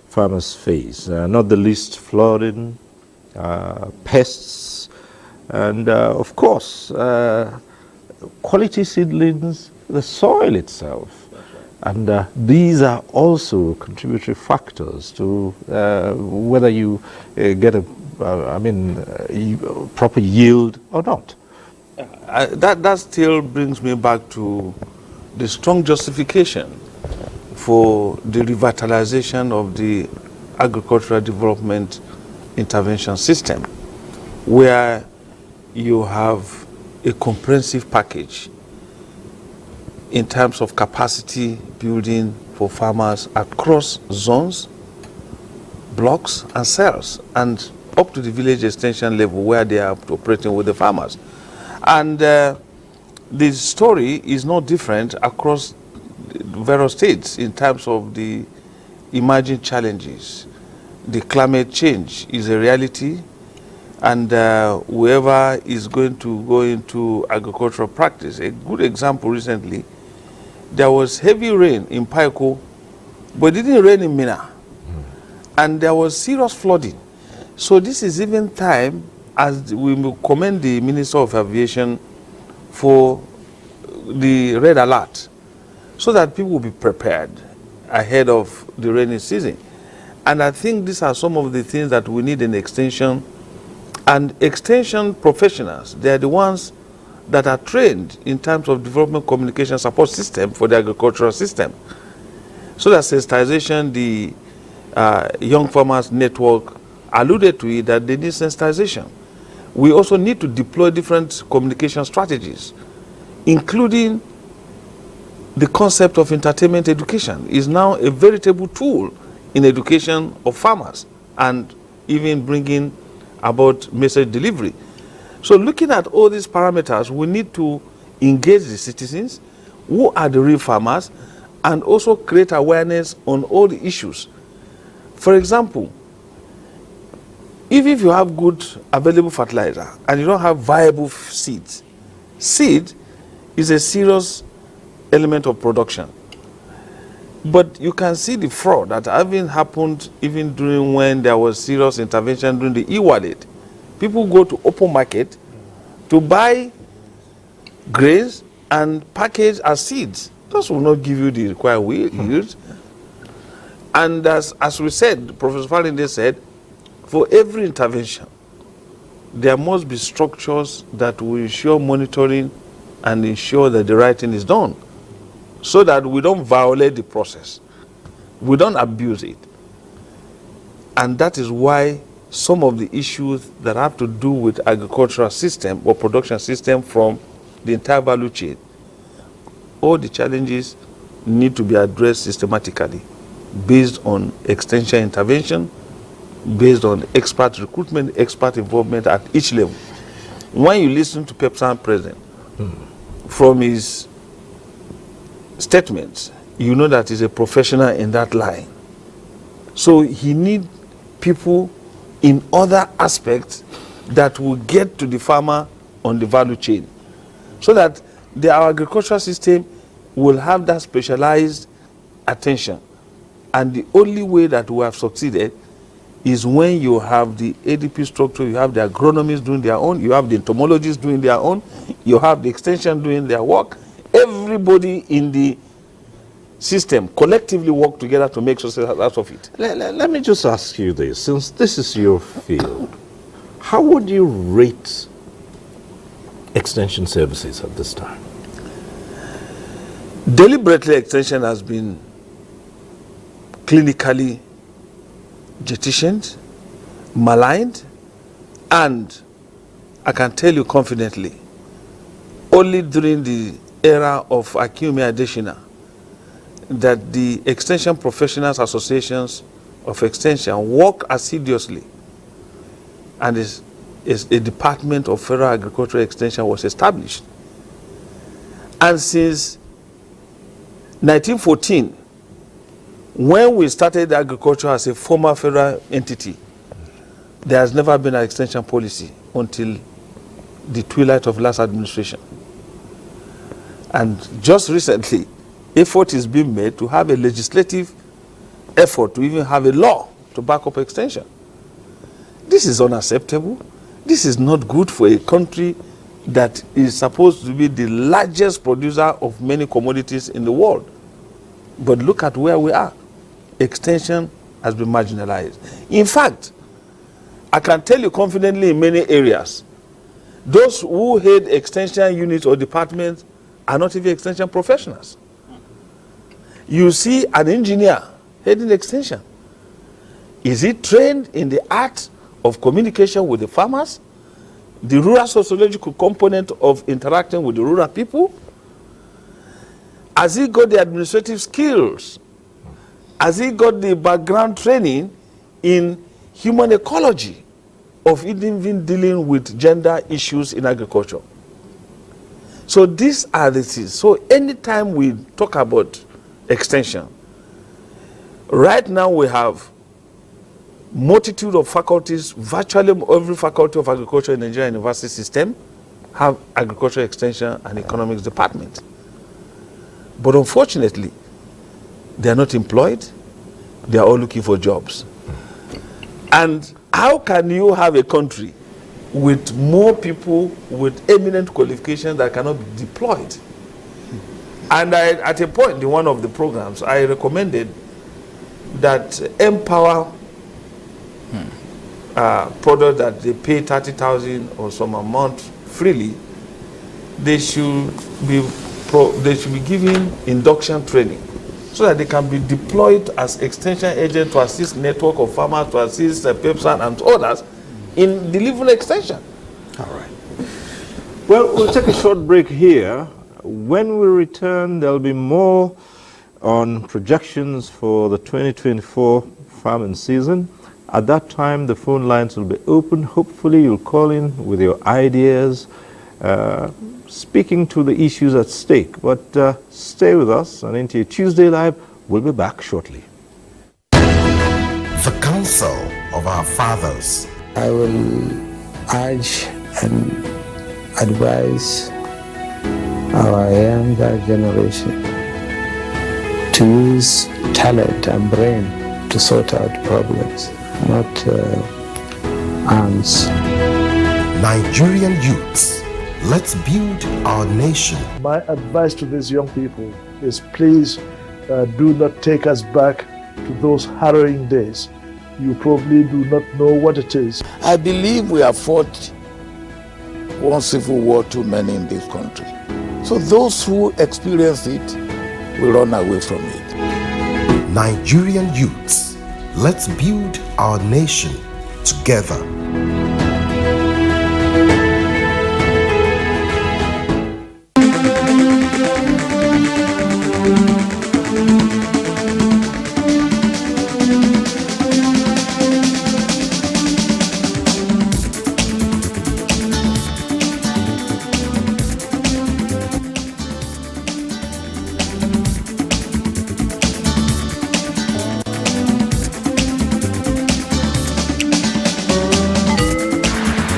farmers face, not the least flooding, pests, and of course, quality seedlings, the soil itself. And these are also contributory factors to whether you get a proper yield or not. That still brings me back to the strong justification for the revitalization of the agricultural development intervention system, where you have a comprehensive package in terms of capacity building for farmers across zones, blocks and cells, and up to the village extension level where they are operating with the farmers. And the story is not different across various states in terms of the emerging challenges. The climate change is a reality, and whoever is going to go into agricultural practice, a good example recently, there was heavy rain in Paiko, but it didn't rain in Mina. And there was serious flooding. So this is even time, as we will commend the Minister of Aviation for the red alert, so that people will be prepared ahead of the rainy season. And I think these are some of the things that we need in extension. And extension professionals, they are the ones that are trained in terms of development communication support system for the agricultural system. So that sensitization, the Young Farmers Network alluded to it, that they need sensitization. We also need to deploy different communication strategies, including the concept of entertainment education is now a veritable tool in education of farmers and even bringing about message delivery. So looking at all these parameters, we need to engage the citizens who are the real farmers and also create awareness on all the issues. For example, if you have good available fertilizer and you don't have viable seeds, seed is a serious element of production. But you can see the fraud that having happened even during when there was serious intervention during the e-wallet. People go to open market to buy grains and package as seeds. Those will not give you the required yield. And as we said, Professor Falinde said, for every intervention, there must be structures that will ensure monitoring and ensure that the right thing is done, so that we don't violate the process, we don't abuse it. And that is why some of the issues that have to do with agricultural system or production system from the entire value chain, all the challenges need to be addressed systematically based on extension intervention, based on expert recruitment, expert involvement at each level. When you listen to Pepsan President, from his statements, you know that he's a professional in that line. So he needs people in other aspects that will get to the farmer on the value chain, so that our agricultural system will have that specialized attention. And the only way that we have succeeded is when you have the ADP structure, you have the agronomists doing their own, you have the entomologists doing their own, you have the extension doing their work. Everybody in the system collectively work together to make success out of it. Let me just ask you this, since this is your field, how would you rate extension services at this time? Deliberately, extension has been clinically jettisoned, maligned, and I can tell you confidently, only during the era of Akinwumi Adesina that the extension professionals associations of extension work assiduously, and a department of federal agricultural extension was established. And since 1914, when we started agriculture as a former federal entity, there has never been an extension policy until the twilight of last administration. And just recently, effort is being made to have a legislative effort to even have a law to back up extension. This is unacceptable. This is not good for a country that is supposed to be the largest producer of many commodities in the world. But look at where we are. Extension has been marginalized. In fact, I can tell you confidently in many areas, those who head extension units or departments are not even extension professionals. You see an engineer heading extension. Is he trained in the art of communication with the farmers? The rural sociological component of interacting with the rural people? Has he got the administrative skills? Has he got the background training in human ecology of even dealing with gender issues in agriculture? So these are the things. So anytime we talk about extension, right now we have multitude of faculties. Virtually every faculty of agriculture in the Nigerian university system have agriculture extension and economics department. But unfortunately, they are not employed. They are all looking for jobs. And how can you have a country with more people with eminent qualifications that cannot be deployed? And at a point in one of the programs, I recommended that Empower product that they pay 30,000 or some amount freely, they should be given induction training so that they can be deployed as extension agents to assist network of farmers, to assist PEPSAN and others in delivering extension. All right. Well, we'll take a short break here. When we return, there'll be more on projections for the 2024 farming season. At that time, the phone lines will be open. Hopefully, you'll call in with your ideas, speaking to the issues at stake. But stay with us on NTA Tuesday Live. We'll be back shortly. The counsel of our fathers. I will urge and advise our younger generation to use talent and brain to sort out problems, not arms. Nigerian youths, let's build our nation. My advice to these young people is please do not take us back to those harrowing days. You probably do not know what it is. I believe we have fought one civil war too many in this country. So those who experience it will run away from it. Nigerian youths, let's build our nation together.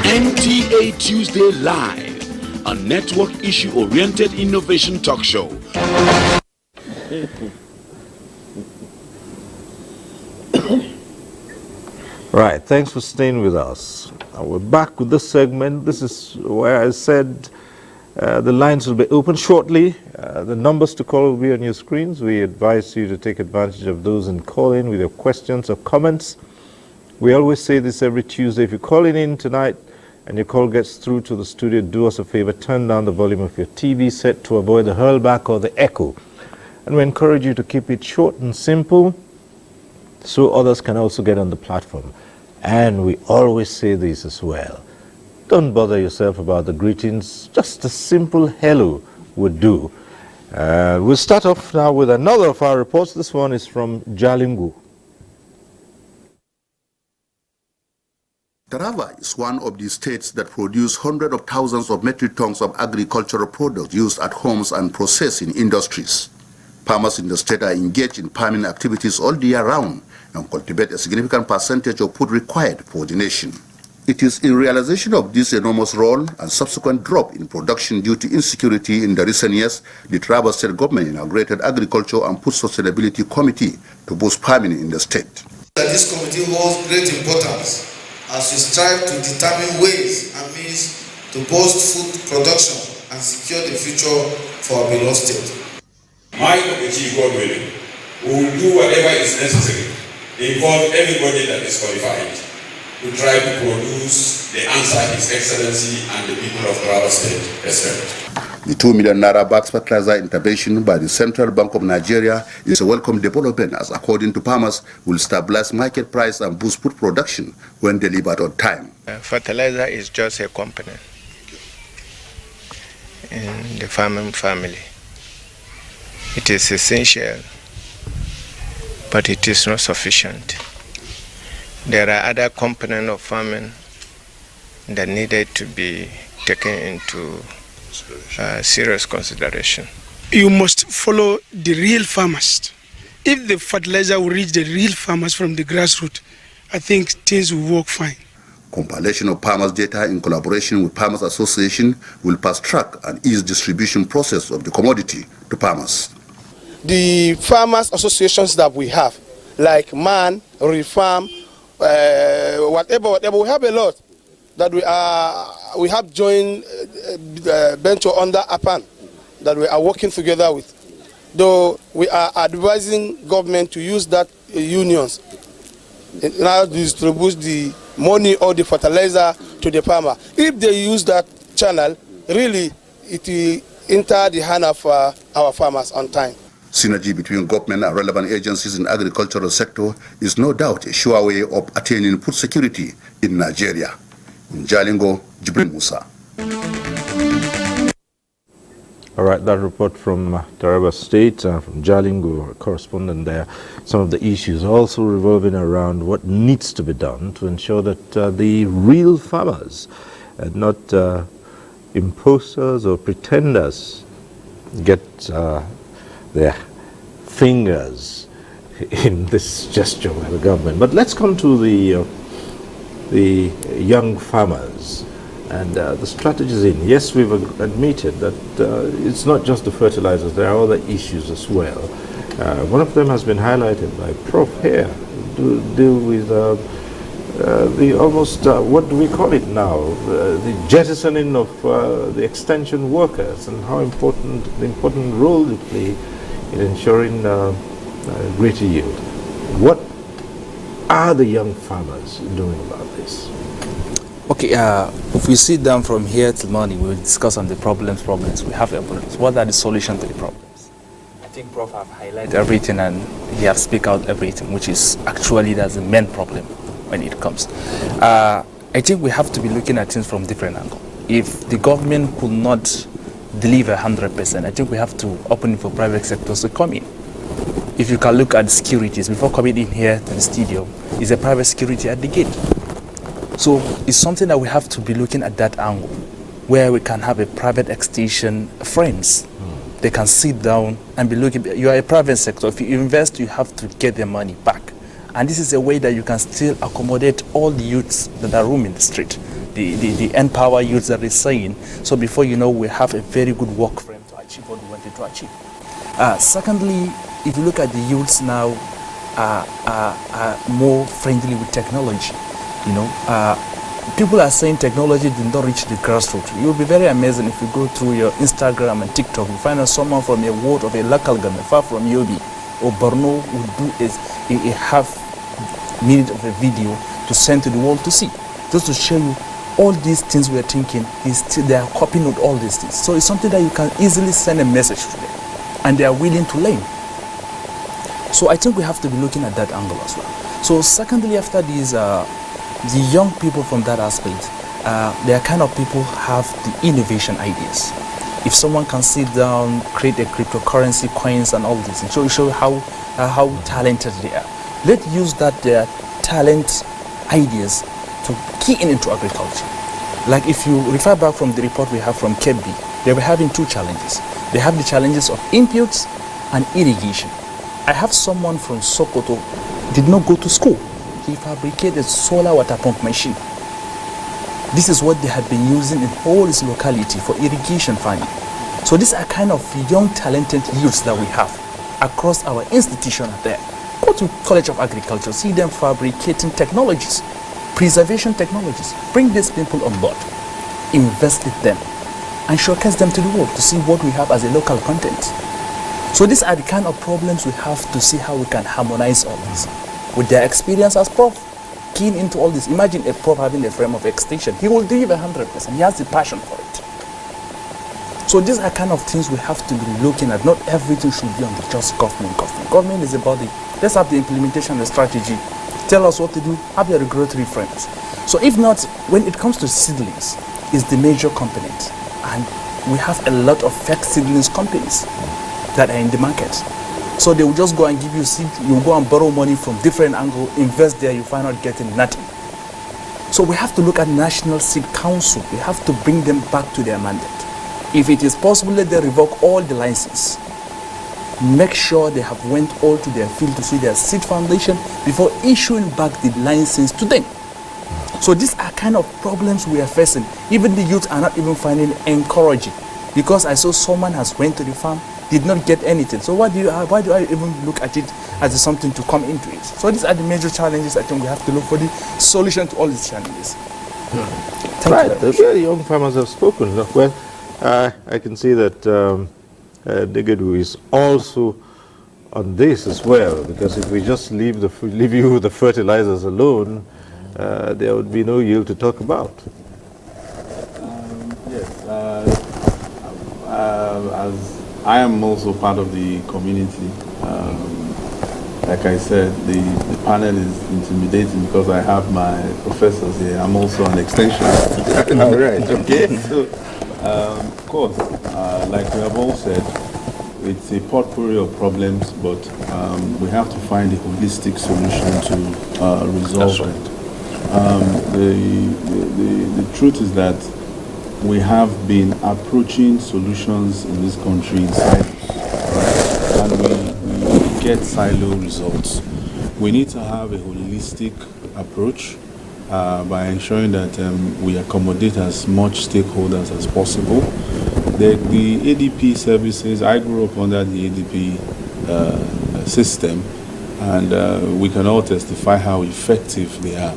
NTA Tuesday Live, a network issue-oriented innovation talk show. Right, thanks for staying with us. We're back with this segment. This is where I said the lines will be open shortly. The numbers to call will be on your screens. We advise you to take advantage of those and call in with your questions or comments. We always say this every Tuesday. If you're calling in tonight and your call gets through to the studio, do us a favor, turn down the volume of your TV set to avoid the hurlback or the echo. And we encourage you to keep it short and simple so others can also get on the platform. And we always say this as well. Don't bother yourself about the greetings. Just a simple hello would do. We'll start off now with another of our reports. This one is from Jalingo. Taraba is one of the states that produce hundreds of thousands of metric tons of agricultural products used at homes and processed in industries. Farmers in the state are engaged in farming activities all the year round and cultivate a significant percentage of food required for the nation. It is in realization of this enormous role and subsequent drop in production due to insecurity in the recent years, the Taraba State Government inaugurated Agriculture and Food Sustainability Committee to boost farming in the state. This committee holds great importance as we strive to determine ways and means to boost food production and secure the future for our beloved state. My committee, God willing, will do whatever is necessary, involve everybody that is qualified to try to produce the answer His Excellency and the people of Taraba State expect. The 2 million naira bags fertilizer intervention by the Central Bank of Nigeria is a welcome development, as according to farmers, will stabilize market price and boost food production when delivered on time. Fertilizer is just a component in the farming family. It is essential, but it is not sufficient. There are other components of farming that needed to be taken into serious consideration. You must follow the real farmers. If the fertilizer will reach the real farmers from the grassroots, I think things will work fine. Compilation of farmers' data in collaboration with Farmers Association will fast-track and ease distribution process of the commodity to farmers. The farmers' associations that we have, like MAN, Reform, whatever, we have a lot that we have joined venture under APAN that we are working together with. Though we are advising government to use that unions now to distribute the money or the fertilizer to the farmer. If they use that channel, really it will enter the hand of our farmers on time. Synergy between government and relevant agencies in the agricultural sector is no doubt a sure way of attaining food security in Nigeria. In Jalingo, Jibril Musa. All right, that report from Taraba State, from Jalingo, our correspondent there. Some of the issues also revolving around what needs to be done to ensure that the real farmers, and not imposters or pretenders, get their fingers in this gesture by the government. But let's come to the young farmers and the strategies in. Yes, we've admitted that it's not just the fertilizers, there are other issues as well. One of them has been highlighted by Prof here, to deal with the almost, what do we call it now, the jettisoning of the extension workers, and how important, the important role they play in ensuring greater yield. What are the young farmers doing about this? Okay, if we sit down from here till morning, we'll discuss on the problems. We have problems. What are the solutions to the problems? I think Prof have highlighted everything and he have speak out everything, which is actually that's the main problem when it comes. I think we have to be looking at things from different angles. If the government could not deliver 100%, I think we have to open it for private sectors to come in. If you can look at securities, before coming in here to the studio, is a private security at the gate. So it's something that we have to be looking at that angle, where we can have a private extension friends. They can sit down and be looking. You are a private sector. If you invest, you have to get the money back. And this is a way that you can still accommodate all the youths that are roaming the street, the empower youths that is saying. So before you know, we have a very good work frame to achieve what we wanted to achieve. Secondly, if you look at the youths now, are more friendly with technology. You know, people are saying technology did not reach the grassroots. You'll be very amazing if you go through your Instagram and TikTok, you find out someone from a ward of a local government far from Yobe or Borno would do a half-minute of a video to send to the world to see, just to show you all these things we are thinking. They are copying with all these things. So it's something that you can easily send a message to them, and they are willing to learn. So I think we have to be looking at that angle as well. So secondly, after these, the young people from that aspect, they are kind of people who have the innovation ideas. If someone can sit down, create a cryptocurrency, coins and all this, and show how talented they are. Let's use their talent ideas to key into agriculture. Like if you refer back from the report we have from Kebbi, they were having two challenges. They have the challenges of inputs and irrigation. I have someone from Sokoto, did not go to school. He fabricated solar water pump machine. This is what they have been using in all this locality for irrigation farming. So these are kind of young talented youths that we have across our institution there. Go to College of Agriculture, see them fabricating technologies, preservation technologies. Bring these people on board, invest in them, and showcase them to the world to see what we have as a local content. So these are the kind of problems we have to see how we can harmonize all this. With their experience as Prof, keen into all this. Imagine a Prof having a frame of extension. He will deliver 100%. He has the passion for it. So these are kind of things we have to be looking at. Not everything should be on the just government. Government is a body. Let's have the implementation and the strategy. Tell us what to do, have your regulatory frameworks. So if not, when it comes to seedlings, is the major component. And we have a lot of fake seedlings companies that are in the market. So they will just go and give you seed, you go and borrow money from different angles, invest there, you find out getting nothing. So we have to look at National Seed Council. We have to bring them back to their mandate. If it is possible, let them revoke all the licenses. Make sure they have went all to their field to see their seed foundation before issuing back the license to them. So these are kind of problems we are facing. Even the youth are not even finding encouraging, because I saw someone has went to the farm, did not get anything. So why do I even look at it as something to come into it? So these are the major challenges. I think we have to look for the solution to all these challenges. Right, the very young farmers have spoken. Well, I can see that Digadu is also on this as well, because if we just leave you with the fertilizers alone, there would be no yield to talk about. Yes, as I am also part of the community, like I said, the panel is intimidating because I have my professors here. I'm also an extension. All right, okay. So, of course, like we have all said, it's a potpourri of problems, but we have to find a holistic solution to resolve it. The truth is that we have been approaching solutions in this country in silos, right? And we get silo results. We need to have a holistic approach by ensuring that we accommodate as much stakeholders as possible. The ADP services, I grew up under the ADP system, and we can all testify how effective they are.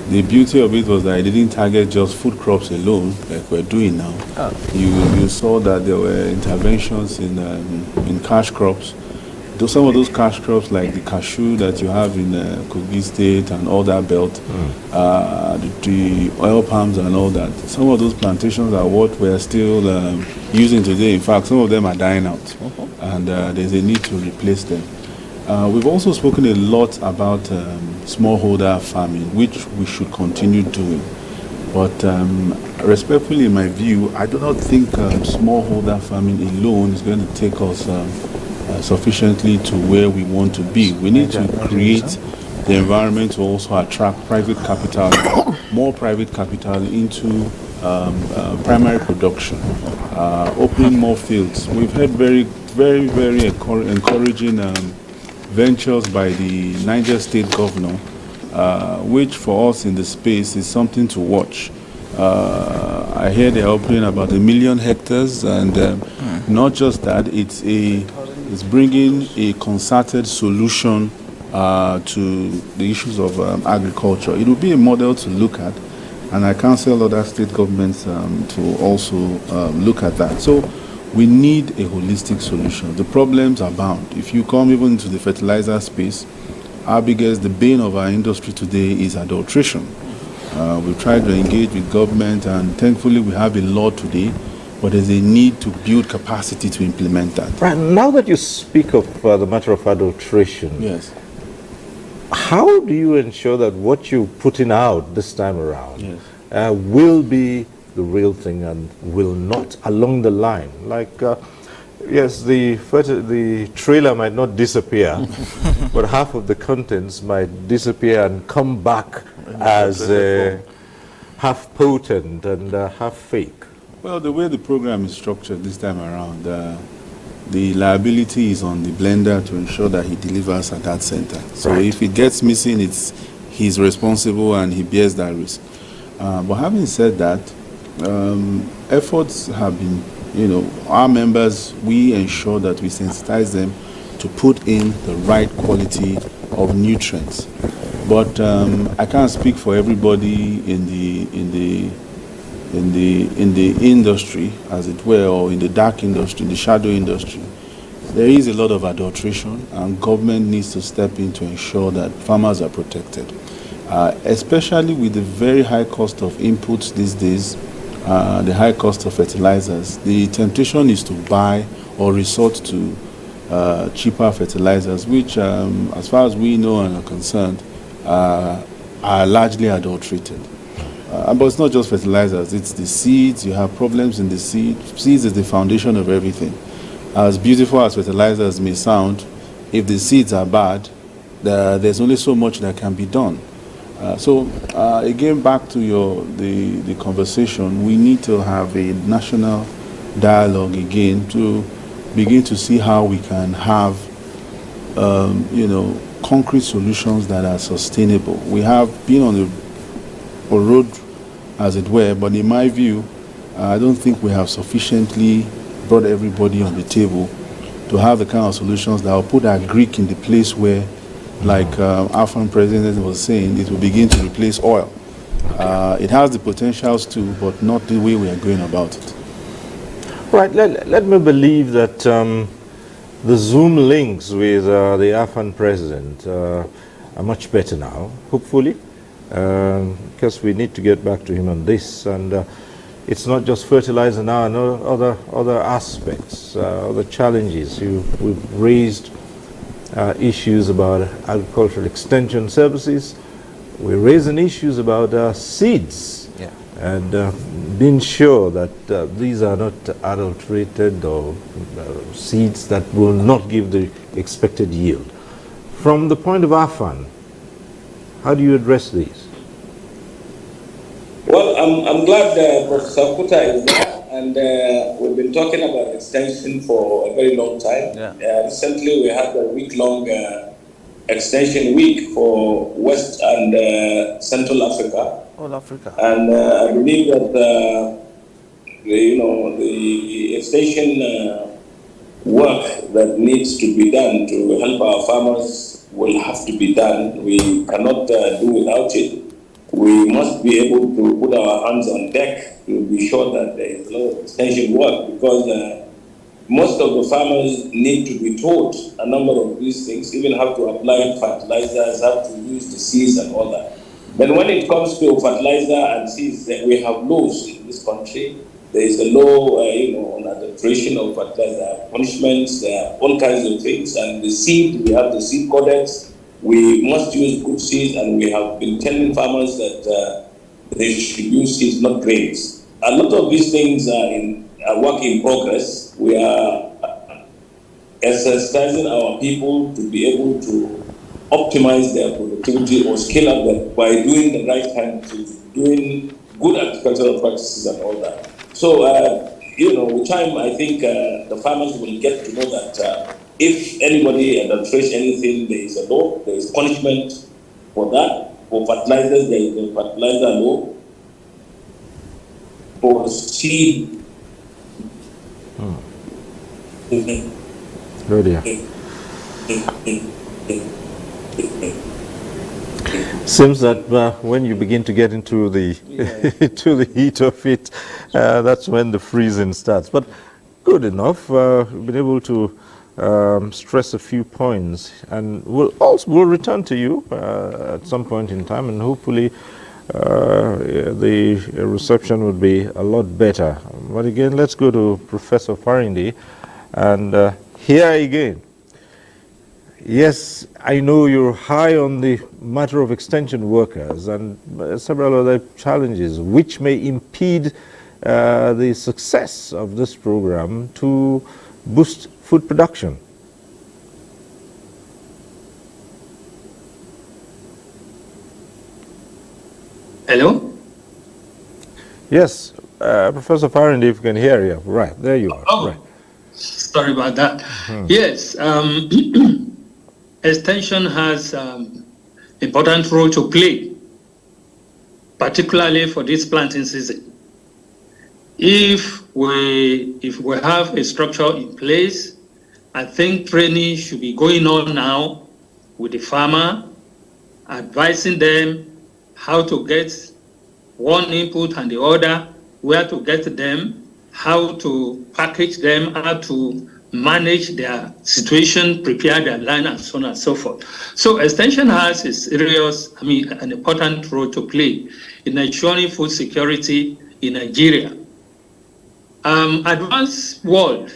The beauty of it was that I didn't target just food crops alone, like we're doing now. Oh. You saw that there were interventions in cash crops. Some of those cash crops, like the cashew that you have in Kogi State and all that belt, the oil palms and all that. Some of those plantations are what we're still using today. In fact, some of them are dying out, and there's a need to replace them. We've also spoken a lot about smallholder farming, which we should continue doing. But respectfully, in my view, I do not think smallholder farming alone is going to take us sufficiently to where we want to be. We need to create the environment to also attract private capital, more private capital into primary production, opening more fields. We've had very encouraging ventures by the Niger State governor, which for us in the space is something to watch. I hear they're opening about 1 million hectares, and not just that, it's bringing a concerted solution to the issues of agriculture. It will be a model to look at, and I counsel other state governments to also look at that. So we need a holistic solution. The problems abound. If you come even to the fertilizer space, the bane of our industry today is adulteration. We've tried to engage with government, and thankfully we have a law today, but there's a need to build capacity to implement that. Right, now that you speak of the matter of adulteration, yes, how do you ensure that what you're putting out this time around yes, will be the real thing and will not along the line? Like, yes, the trailer might not disappear, but half of the contents might disappear and come back as half potent and half fake. Well, the way the program is structured this time around, the liability is on the blender to ensure that he delivers at that center. So if it gets missing, he's responsible and he bears that risk. But having said that, efforts have been, our members, we ensure that we sensitize them to put in the right quality of nutrients. But I can't speak for everybody in the industry, as it were, or in the dark industry, in the shadow industry. There is a lot of adulteration, and government needs to step in to ensure that farmers are protected. Especially with the very high cost of inputs these days, the high cost of fertilizers, the temptation is to buy or resort to cheaper fertilizers, which, as far as we know and are concerned, are largely adulterated. But it's not just fertilizers, it's the seeds. You have problems in the seed. Seeds is the foundation of everything. As beautiful as fertilizers may sound, if the seeds are bad, there's only so much that can be done. So again, back to the conversation, we need to have a national dialogue again to begin to see how we can have concrete solutions that are sustainable. We have been on a road, as it were, but in my view, I don't think we have sufficiently brought everybody on the table to have the kind of solutions that will put our Greek in the place where, like our former president was saying, it will begin to replace oil. It has the potentials to, but not the way we are going about it. Right, let me believe that the Zoom links with the Afghan president are much better now, hopefully, because we need to get back to him on this. And it's not just fertilizer now, no other aspects, other challenges. We've raised issues about agricultural extension services. We're raising issues about seeds, and being sure that these are not adulterated or seeds that will not give the expected yield. From the point of AFAN, how do you address these? Well, I'm glad Professor Kuta is there, and we've been talking about extension for a very long time. Recently, we had a week-long extension week for West and Central Africa. All Africa. And I believe that the extension work that needs to be done to help our farmers will have to be done. We cannot do without it. We must be able to put our hands on deck to be sure that there is a lot of extension work, because most of the farmers need to be taught a number of these things, even how to apply fertilizers, how to use the seeds and all that. But when it comes to fertilizer and seeds, we have laws in this country. There is a law, on adulteration of fertilizer, punishments, all kinds of things. And the seed, we have the seed codex. We must use good seeds, and we have been telling farmers that they should use seeds, not grains. A lot of these things are work in progress. We are exercising our people to be able to optimize their productivity or scale up that by doing the right kind of things, doing good agricultural practices and all that. So, with time, I think the farmers will get to know that if anybody adulterates anything, there is a law, there is punishment for that. For fertilizers, there is a fertilizer law. For seed, Seems that when you begin to get into the to the heat of it, that's when the freezing starts. But good enough, we've been able to stress a few points, and we'll return to you at some point in time, and hopefully the reception would be a lot better. But again, let's go to Professor Farindi, and here again. Yes, I know you're high on the matter of extension workers and several other challenges which may impede the success of this program to boost food production. Hello? Yes, Professor Farindi, if you can hear you. Right, there you are. Oh, right. Sorry about that. Yes, extension has important role to play, particularly for this planting season. If we have a structure in place, I think training should be going on now with the farmer, advising them how to get one input and the other, where to get them, how to package them, how to manage their situation, prepare their land, and so on and so forth. So extension has a serious, an important role to play in ensuring food security in Nigeria. Advanced world,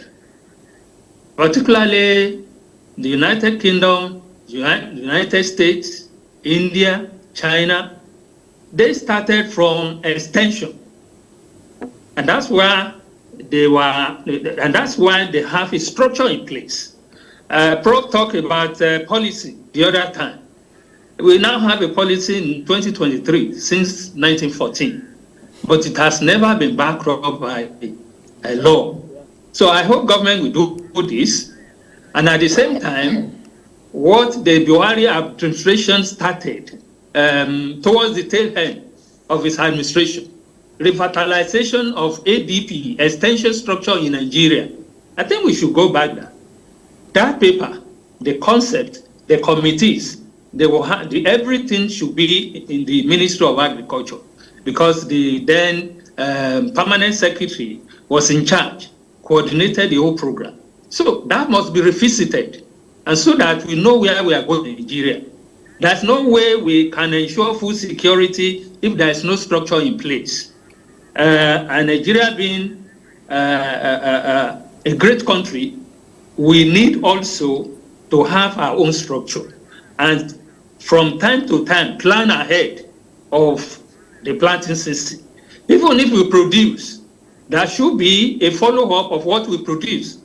particularly the United Kingdom, United States, India, China, they started from extension. And that's where they were, and that's why they have a structure in place. Prof talked about policy the other time. We now have a policy in 2023 since 1914, but it has never been backed up by a law. So I hope government will do this. And at the same time, what the Buhari administration started towards the tail end of his administration, revitalization of ADP, extension structure in Nigeria, I think we should go back there. That paper, the concept, the committees, they will have everything should be in the Ministry of Agriculture, because the then permanent secretary was in charge, coordinated the whole program. So that must be revisited, and so that we know where we are going in Nigeria. There's no way we can ensure food security if there is no structure in place. And Nigeria being a great country, we need also to have our own structure, and from time to time plan ahead of the planting season. Even if we produce, there should be a follow-up of what we produce.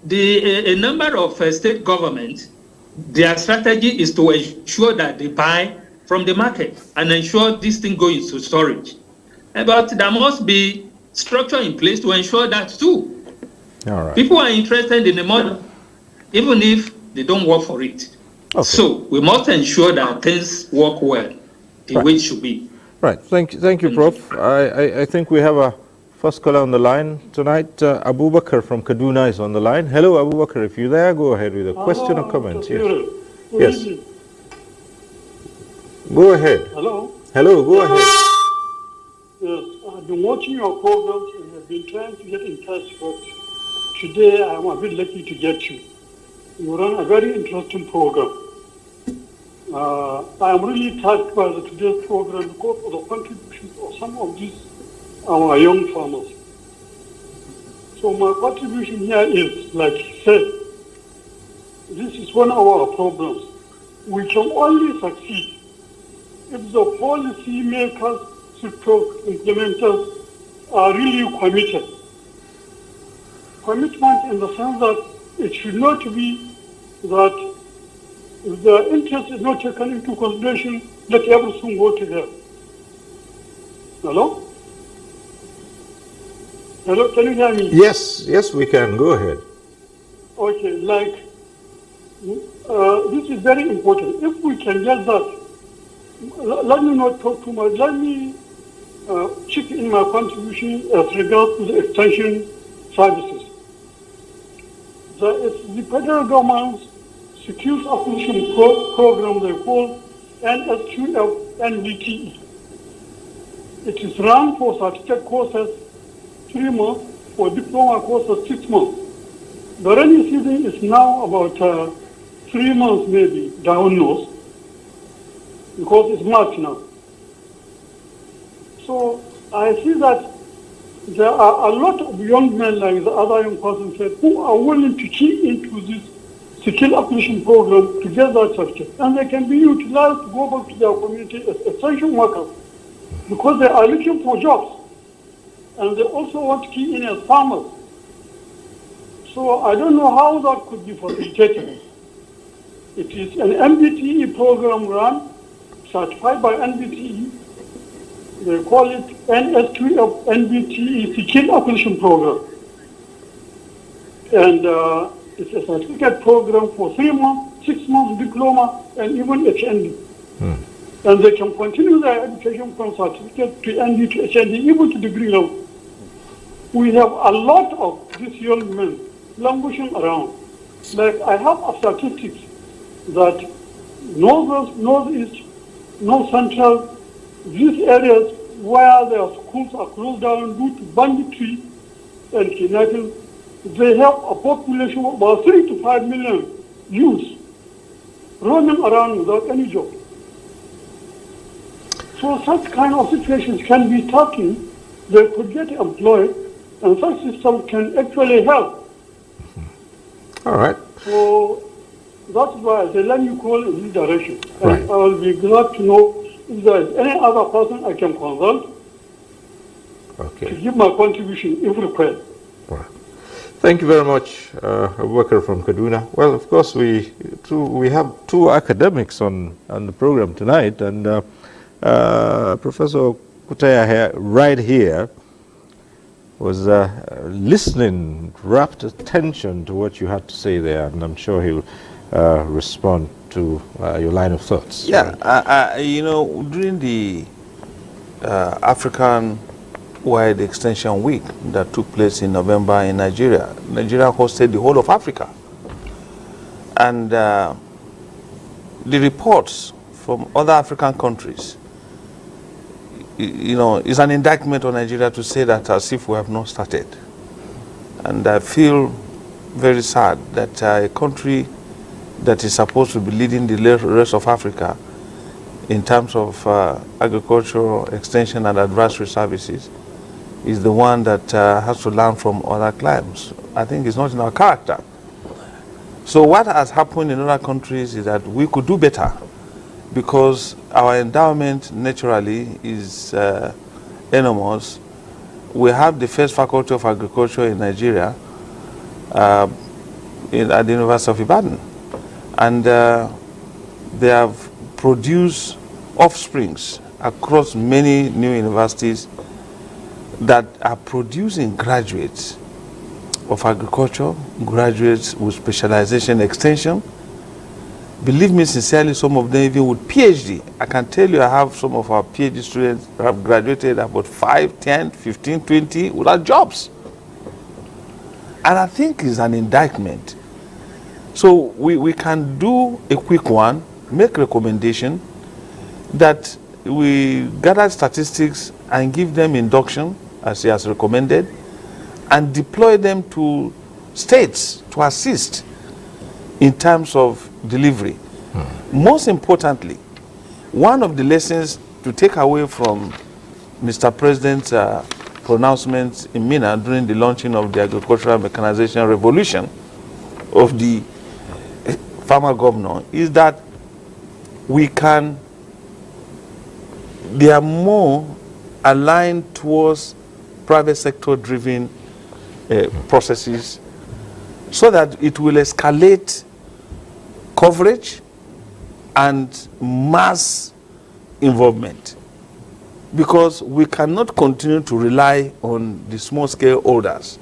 A number of state governments, their strategy is to ensure that they buy from the market and ensure this thing goes into storage. But there must be structure in place to ensure that too. All right. People are interested in the model, even if they don't work for it. Okay. So we must ensure that things work well, the way it should be. Right. Thank you, Prof. I think we have a first caller on the line tonight. Abubakar from Kaduna is on the line. Hello, Abubakar. If you're there, go ahead with a question or comment. Yes. Go ahead. Hello. Hello. Go ahead. Yes, I've been watching your programs and have been trying to get in touch, but today I'm a bit lucky to get you. You run a very interesting program. I am really touched by today's program because of the contributions of some of these our young farmers. So my contribution here is, like he said, this is one of our problems. We can only succeed if the policy makers, implementers are really committed. Commitment in the sense that it should not be that if the interest is not taken into consideration, let everything go to them. Hello? Hello, can you hear me? Yes, we can. Go ahead. Okay, this is very important. If we can get that, let me not talk too much. Let me chip in my contribution as regards to the extension services. The federal government's Skills Acquisition Program they call NSQF NBTE. It is run for certificate courses 3 months, for diploma courses 6 months. The rainy season is now about 3 months maybe, down north, because it's March now. So I see that there are a lot of young men, like the other young person said, who are willing to key into this skill acquisition program to get that certificate. And they can be utilized to go back to their community as essential workers because they are looking for jobs. And they also want to key in as farmers. So I don't know how that could be facilitated. It is an MBTE program run, certified by NBTE. They call it NSQF NBTE Skill Acquisition Program. And it's a certificate program for 3 months, 6 months diploma, and even HND. And they can continue their education from certificate to ND to HND, even to degree level. We have a lot of these young men languishing around. Like I have a statistics that northeast, north central, these areas where their schools are closed down due to banditry and kidnapping, they have a population of about 3 to 5 million youths roaming around without any job. So such kind of situations can be taken they could get employed, and such system can actually help. All right. So that's why I say, let me call in this direction. And Right. I will be glad to know if there is any other person I can consult to give my contribution if required. Thank you very much, Abubakar from Kaduna. Well, of course, we have two academics on the program tonight, and Professor Kutaya right here was listening, rapt attention to what you had to say there, and I'm sure he'll respond to your line of thoughts. Yeah, you know, during the African-wide Extension Week that took place in November in Nigeria, Nigeria hosted the whole of Africa. And the reports from other African countries, you know, is an indictment on Nigeria to say that as if we have not started. And I feel very sad that a country that is supposed to be leading the rest of Africa in terms of agricultural extension and advisory services is the one that has to learn from other climes. I think it's not in our character. So what has happened in other countries is that we could do better because our endowment naturally is enormous. We have the first faculty of agriculture in Nigeria at the University of Ibadan. And they have produced offsprings across many new universities that are producing graduates of agriculture, graduates with specialization extension. Believe me sincerely, some of them even with PhD. I can tell you I have some of our PhD students that have graduated about 5, 10, 15, 20 without jobs. And I think it's an indictment. So we can do a quick one, make recommendation that we gather statistics and give them induction as he has recommended and deploy them to states to assist in terms of delivery. Most importantly, one of the lessons to take away from Mr. President's pronouncements in Mina during the launching of the agricultural mechanization revolution of the farmer governor is that they are more aligned towards private sector driven processes so that it will escalate coverage and mass involvement, because we cannot continue to rely on the small scale holders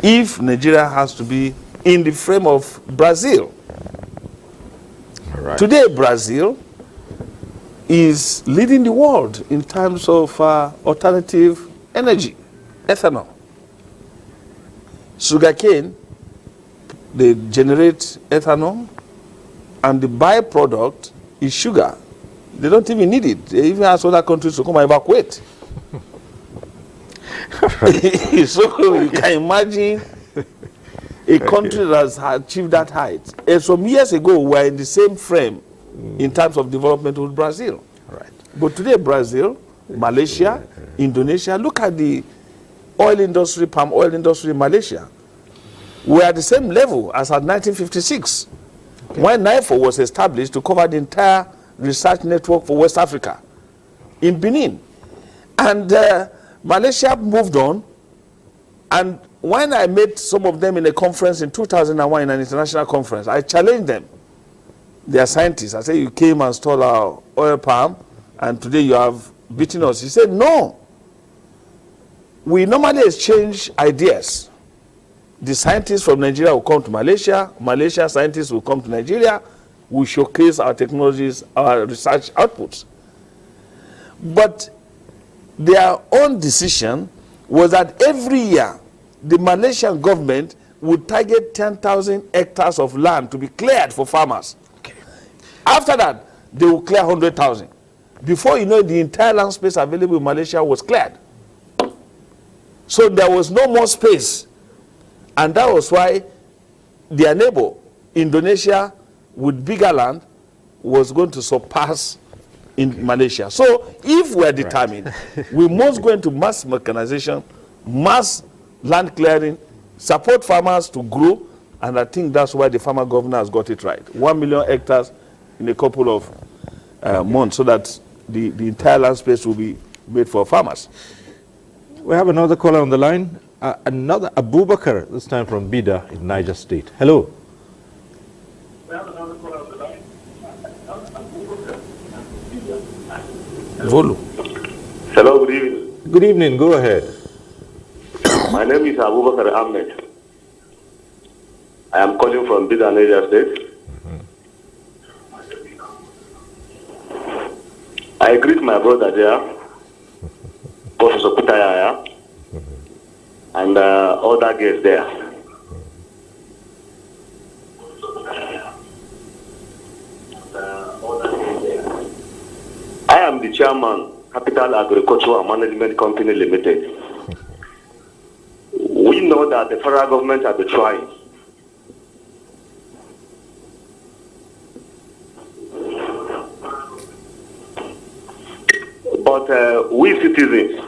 if Nigeria has to be in the frame of Brazil. Right. Today, Brazil is leading the world in terms of alternative energy, ethanol. Sugarcane, they generate ethanol, and the byproduct is sugar. They don't even need it. They even ask other countries to come and evacuate. So you can imagine a country that has achieved that height. And some years ago, we were in the same frame in terms of development with Brazil. Right. But today, Brazil, Malaysia, Indonesia, look at the oil industry, palm oil industry in Malaysia. We're at the same level as at 1956, when NIFO was established to cover the entire research network for West Africa in Benin. And Malaysia moved on, and when I met some of them in a conference in 2001, in an international conference, I challenged them. They are scientists. I said, you came and stole our oil palm, and today you have beaten us. He said, no. We normally exchange ideas. The scientists from Nigeria will come to Malaysia. Malaysia scientists will come to Nigeria. We showcase our technologies, our research outputs. But their own decision was that every year, the Malaysian government would target 10,000 hectares of land to be cleared for farmers. Okay. After that, they will clear 100,000. Before you know it, the entire land space available in Malaysia was cleared. So there was no more space. And that was why their neighbor, Indonesia, with bigger land, was going to surpass in Malaysia. So if we're determined, we must go into mass mechanization, mass land clearing, support farmers to grow, and I think that's why the farmer governor has got it right. 1 million hectares in a couple of months, so that the entire land space will be made for farmers. We have another caller on the line, another Abubakar, this time from Bida in Niger State. Hello. Volu. Hello, good evening. Good evening, go ahead. My name is Abubakar Ahmed. I am calling from Bida, Niger State. I greet my brother there, Professor Kutayaya, and other guests there. I am the chairman, Capital Agricultural Management Company Limited. We know that the federal government has been trying. But we citizens,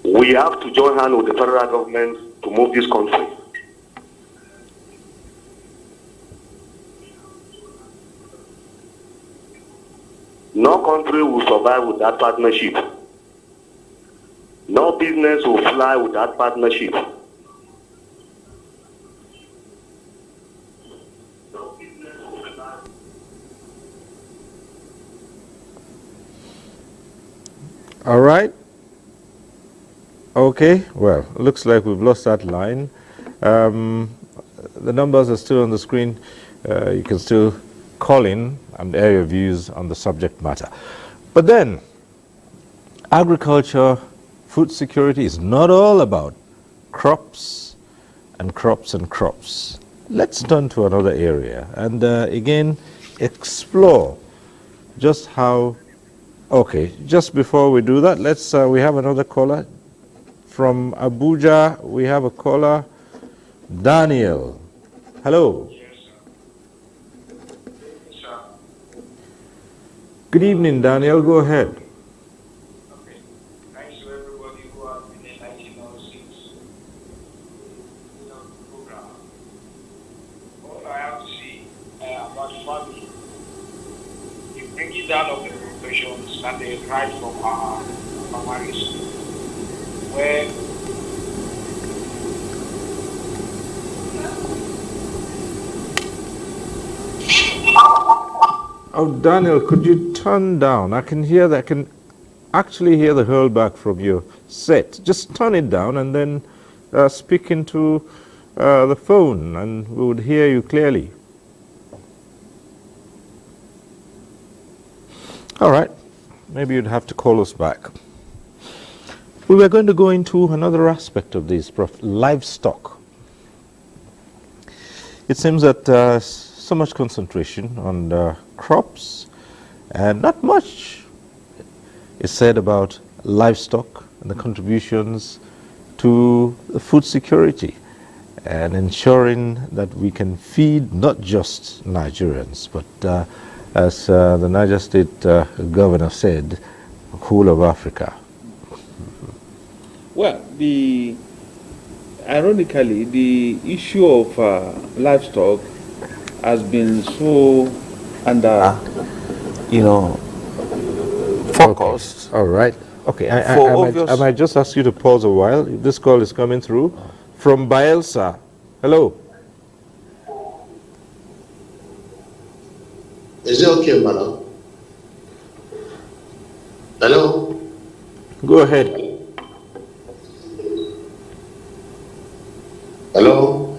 we have to join hands with the federal government to move this country. No country will survive without partnership. No business will fly without partnership. All right. Okay, well, looks like we've lost that line. The numbers are still on the screen. You can still call in and air your views on the subject matter. But then, agriculture, food security is not all about crops and crops and crops. Let's turn to another area and again explore just how. Okay, just before we do that, let's we have another caller from Abuja. We have a caller, Daniel. Hello. Good evening, Daniel. Go ahead. Okay. Thanks to everybody who has been enlightening us since the program. All I have to say about family, you bring it down of the professions that they right from our primary school, where Oh, Daniel, could you turn down? I can hear that. I can actually hear the hurlback from your set. Just turn it down and then speak into the phone, and we would hear you clearly. All right. Maybe you'd have to call us back. We were going to go into another aspect of this, livestock. It seems that so much concentration on crops and not much is said about livestock and the contributions to the food security and ensuring that we can feed not just Nigerians, but as the Niger State governor said, the whole of Africa. Well, ironically, the issue of livestock has been so under, focused. Okay. All right. Okay, I might just ask you to pause a while. This call is coming through from Bielsa. Hello. Is it okay, madam? Hello? Go ahead. Hello?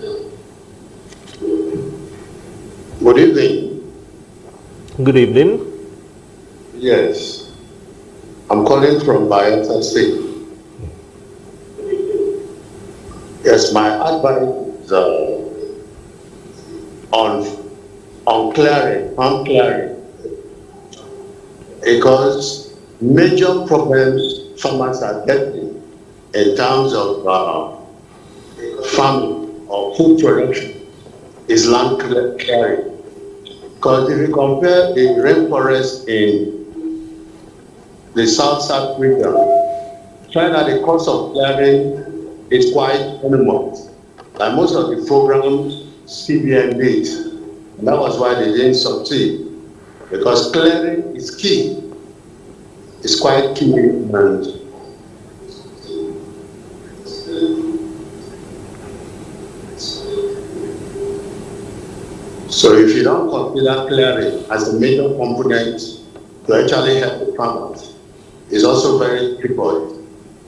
Good evening. Good evening. Yes. I'm calling from Bayelsa State. Yes, my advice is on clearing, farm clearing, because major problems farmers are getting in terms of farming or food production is land clearing. Because if you compare the rainforest in the South-South region, find that the cost of clearing is quite minimal. Like most of the programs CBN did, and that was why they didn't succeed, because clearing is key. It's quite key, and so if you don't consider clearing as a major component to actually help the farmers, it's also very difficult.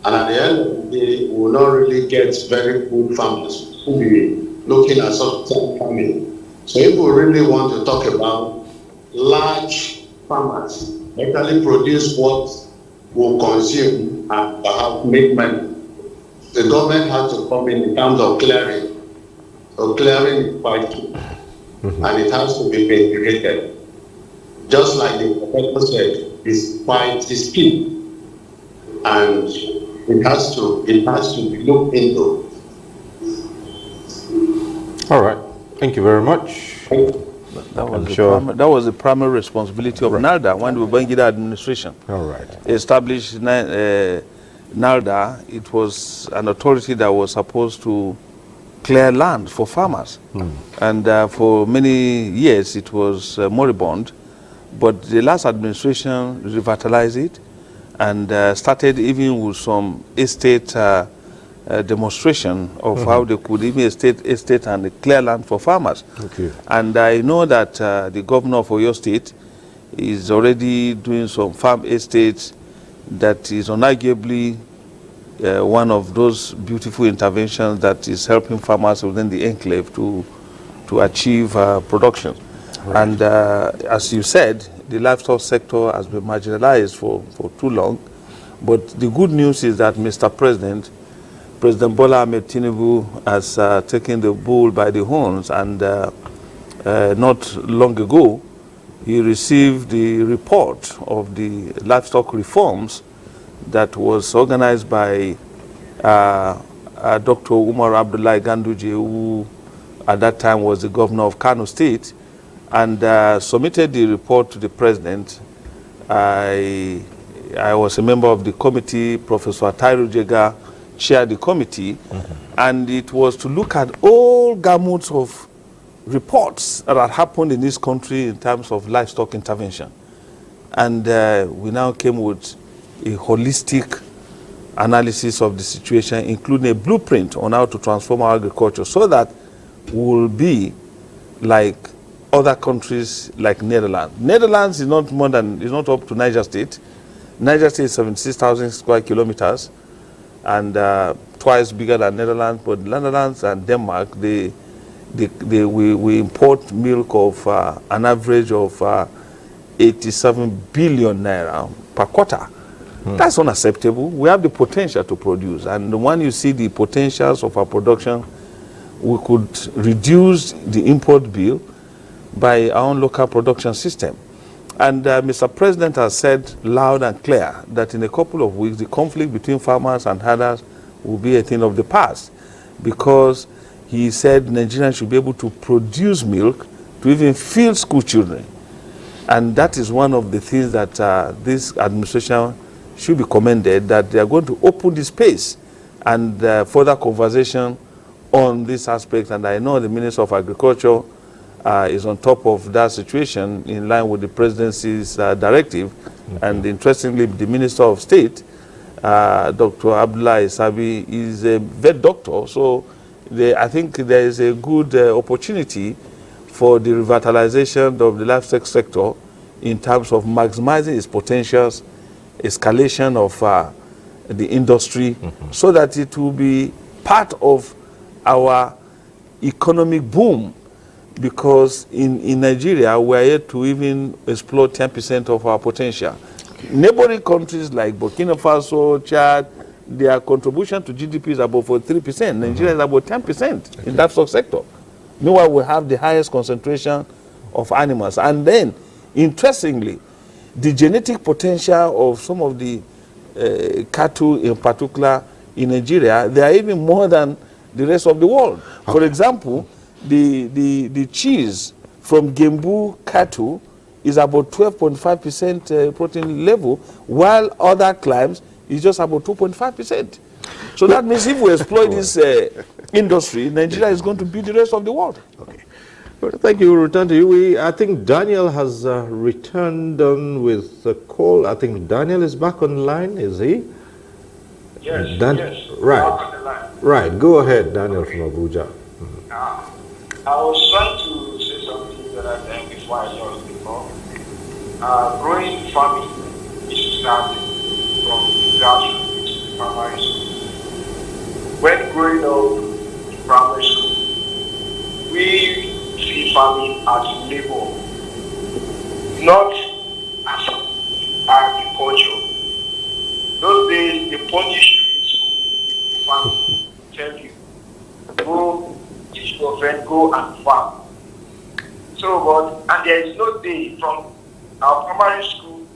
And at the end of the day, we will not really get very good farmers who will be looking at subsistence farming. So if we really want to talk about large farmers actually produce what we'll consume and perhaps make money, the government has to come in terms of clearing. So clearing is quite key. And it has to be integrated. Just like the professor said, it's key. And it has to be looked into. All right. Thank you very much. That was the primary responsibility of NALDA when the Babangida administration established NALDA. It was an authority that was supposed to clear land for farmers. And for many years it was moribund. But the last administration revitalized it and started even with some estate demonstration of how they could even estate and clear land for farmers. And I know that the governor of Oyo State is already doing some farm estates that is unarguably one of those beautiful interventions that is helping farmers within the enclave to achieve production. And as you said, the livestock sector has been marginalized for too long. But the good news is that Mr. President Bola Ahmed Tinubu has taken the bull by the horns, and not long ago he received the report of the livestock reforms that was organized by Dr. Umar Abdullahi Ganduje, who at that time was the governor of Kano State, and submitted the report to the president. I was a member of the committee. Professor Tairu Jega chaired the committee, and it was to look at all gamuts of reports that had happened in this country in terms of livestock intervention. And we now came with a holistic analysis of the situation, including a blueprint on how to transform our agriculture so that we will be like other countries like Netherlands. Netherlands is not more than, is not up to Niger State. Niger State is 76,000 square kilometers and twice bigger than Netherlands. But Netherlands and Denmark, we import milk of an average of 87 billion naira per quarter. That's unacceptable. We have the potential to produce, and when you see the potentials of our production, we could reduce the import bill by our own local production system. And Mr. President has said loud and clear that in a couple of weeks, the conflict between farmers and herders will be a thing of the past, because he said Nigerians should be able to produce milk to even feed school children. And that is one of the things that this administration should be commended, that they are going to open the space and further conversation on this aspect. And I know the Minister of Agriculture is on top of that situation in line with the presidency's directive. And interestingly, the Minister of State, Dr. Abdullahi Sabi, is a vet doctor. So I think there is a good opportunity for the revitalization of the livestock sector in terms of maximizing its potentials, escalation of the industry, so that it will be part of our economic boom. Because in Nigeria, we are yet to even explore 10% of our potential. Neighboring countries like Burkina Faso, Chad, their contribution to GDP is about 43%. Nigeria is about 10% in that sector. Meanwhile, we have the highest concentration of animals. And then, interestingly, the genetic potential of some of the cattle in particular in Nigeria, they are even more than the rest of the world. For example, the cheese from Gembu cattle is about 12.5% protein level, while other climes is just about 2.5%. So that means if we exploit this industry, Nigeria is going to be the rest of the world. Okay. Well, thank you. We'll return to you. I think Daniel has returned on with a call. I think Daniel is back on the line, is he? Yes, yes. Right. Back on the line. Right. Go ahead, Daniel from Abuja. I was trying to say something the other time before I lost the call. Growing farming is starting from grassroots primary school. When growing up in primary school, we see farming as labor, not as agriculture. Those days, they punish you in school. Farming, tell you, go, teach your friend, go and farm. So, and there is no day from our primary school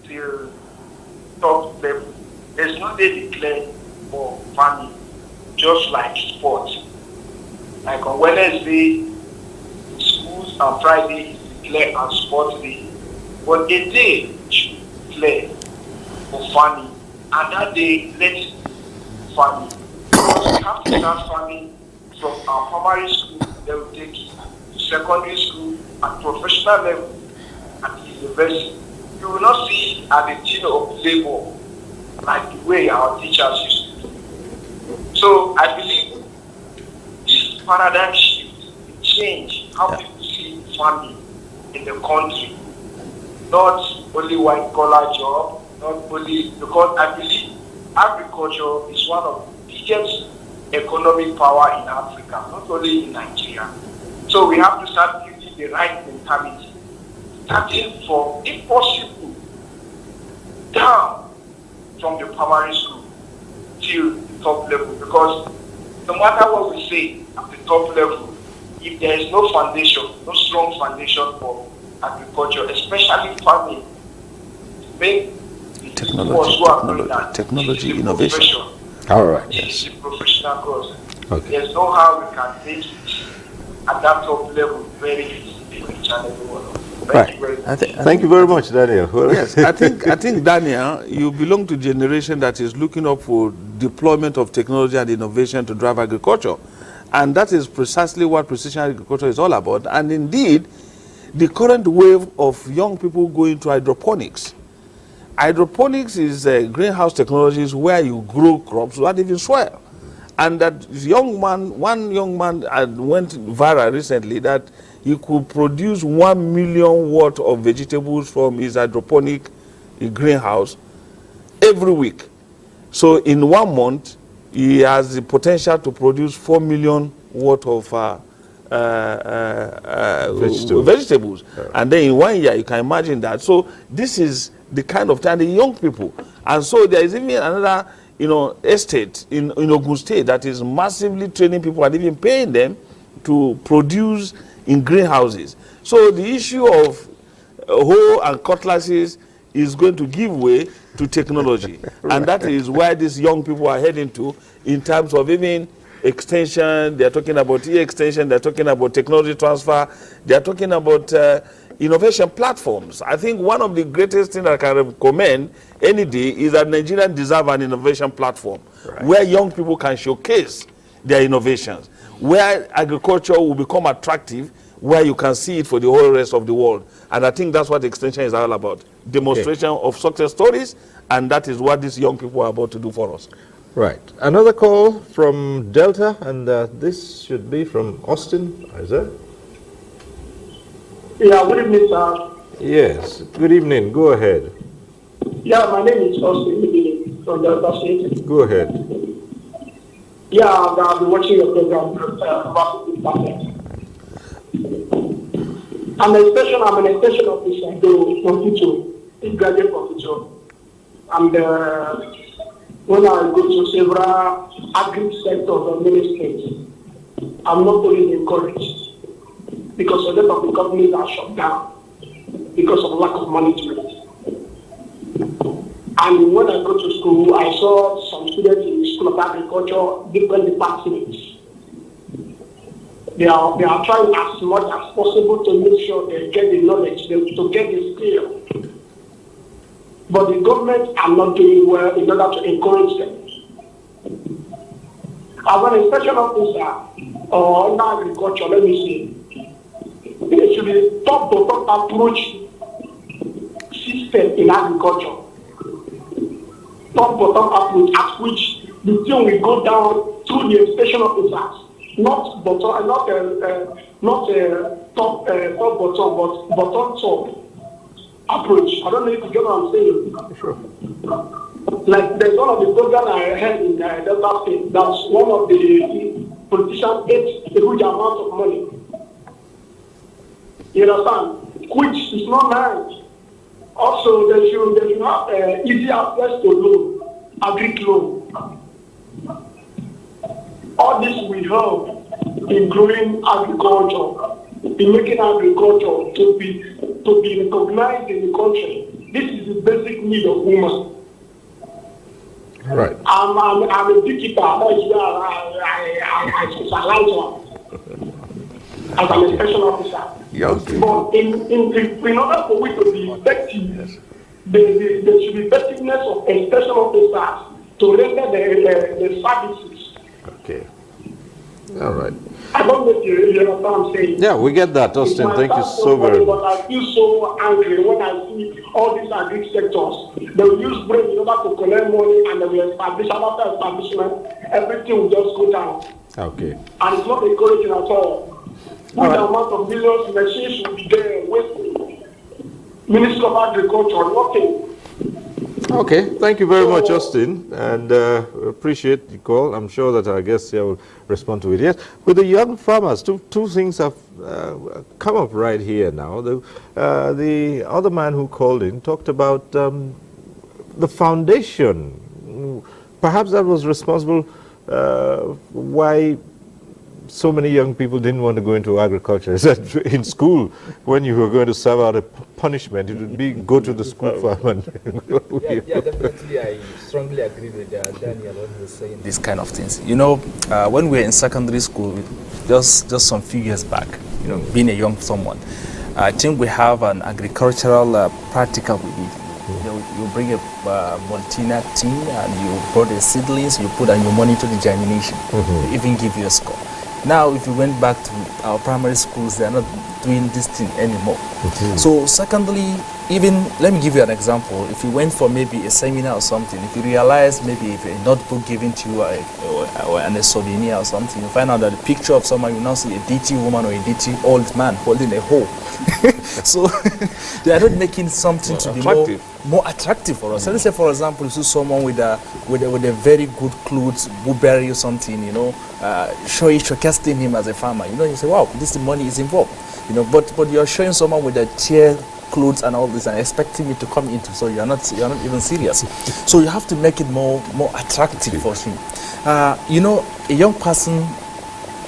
till top level. There's no day declared for farming, just like sports. Like on Wednesday, schools and Friday is declared as sports day. But a day should declare for farming, and that day let's farming. Because we have to start farming from our primary school, then we take it to secondary school and professional level at the university. You will not see it as a thing of labor like the way our teachers used to do. So I believe this paradigm shift will change how people see farming in the country. Not only white collar job, not only because I believe agriculture is one of the biggest economic power in Africa, not only in Nigeria. So we have to start building the right mentality, starting from, if possible, down from the primary school till the top level. Because no matter what we say at the top level, if there is no foundation, no strong foundation for agriculture, especially farming, to make technology innovation. All right. Yes. Professional course. Okay. There's no how we can make it at that top level very easy for each and every one. Thank you very much, Daniel. Yes, I think Daniel, you belong to a generation that is looking up for deployment of technology and innovation to drive agriculture, and that is precisely what precision agriculture is all about. And indeed, the current wave of young people going to hydroponics. Hydroponics is greenhouse technologies where you grow crops without even soil. And that one young man went viral recently that he could produce 1 million worth of vegetables from his hydroponic greenhouse every week. So in 1 month, he has the potential to produce 4 million worth of vegetables. And then in 1 year, you can imagine that. So this is the kind of time the young people. And so there is even another estate in Ogun State that is massively training people and even paying them to produce in greenhouses. So the issue of hoe and cutlasses is going to give way to technology. And that is where these young people are heading to in terms of even extension. They're talking about e-extension, they're talking about technology transfer, they're talking about innovation platforms. I think one of the greatest things I can recommend any day is that Nigerians deserve an innovation platform where young people can showcase their innovations, where agriculture will become attractive, where you can see it for the whole rest of the world. And I think that's what extension is all about. Demonstration of success stories, and that is what these young people are about to do for us. Right. Another call from Delta, and this should be from Austin. Is it? Yeah, good evening, sir. Yes, good evening. Go ahead. Yeah, my name is Austin from Delta State. Go ahead. Yeah, I've been watching your program about this subject. I'm an extension of this from graduate from and when I go to several agri sectors of many states, I'm not only encouraged because a lot of the companies are shut down because of lack of management. And when I go to school, I saw some students in the School of Agriculture, different departments. They are trying as much as possible to make sure they get the knowledge, to get the skill. But the government are not doing well in order to encourage them. As an inspection officer or under agriculture, let me say, it should be top-to-top approach system in agriculture. Top-to-top approach at which the thing will go down through the inspection officers, not top-bottom, but bottom-top approach. I don't know if you get what I'm saying. Sure. Like there's one of the programs I heard in Delta State. That's one of the politicians ate a huge amount of money. You understand? Which is not nice. Also, they should have easy access to loan, agri loan. All this will help in growing agriculture, in making agriculture to be recognized in the country. This is the basic need of women. Right. I'm a beekeeper. That is where I specialize on as an inspection officer. Okay. But in order for we to be effective, there should be effectiveness of inspection officers to render the services. Okay. All right. I don't know if you understand what I'm saying. Yeah, we get that, Austin. Thank you so very much. But I feel so angry when I see all these agri sectors. They will use brain in order to collect money and they will establish, and after establishment, everything will just go down. Okay. And it's not encouraging at all. With the amount of millions, machines will be there wasting. Minister of Agriculture, nothing. Okay, thank you very much, Austin, and appreciate the call. I'm sure that our guests here will respond to it. Yes, with the young farmers, two things have come up right here now. The other man who called in talked about the foundation. Perhaps that was responsible why so many young people didn't want to go into agriculture. In school, when you were going to serve out a punishment, it would be go to the school farm. And yeah, definitely. I strongly agree with Daniel when he was saying these kind of things. You know, when we were in secondary school, just some few years back, you know, being a young someone, I think we have an agricultural practical we did. You bring a Multina tin and you brought the seedlings, you put your money to the germination, they even give you a score. Now, if you went back to our primary schools, they are not doing this thing anymore. So, secondly, even, let me give you an example. If you went for maybe a seminar or something, if you realize maybe if a notebook given to you or a souvenir or something, you find out that the picture of someone, you now see a DT woman or a DT old man holding a hoe. So, they are not making something to be more attractive for us. So let's say, for example, you see someone with a very good clothes, blueberry or something, you know, showcasing him as a farmer. You know, you say, wow, this money is involved. You know, but you're showing someone with a chair, clothes, and all this, and expecting it to come into. So you're not even serious. So you have to make it more attractive for him. You know, a young person.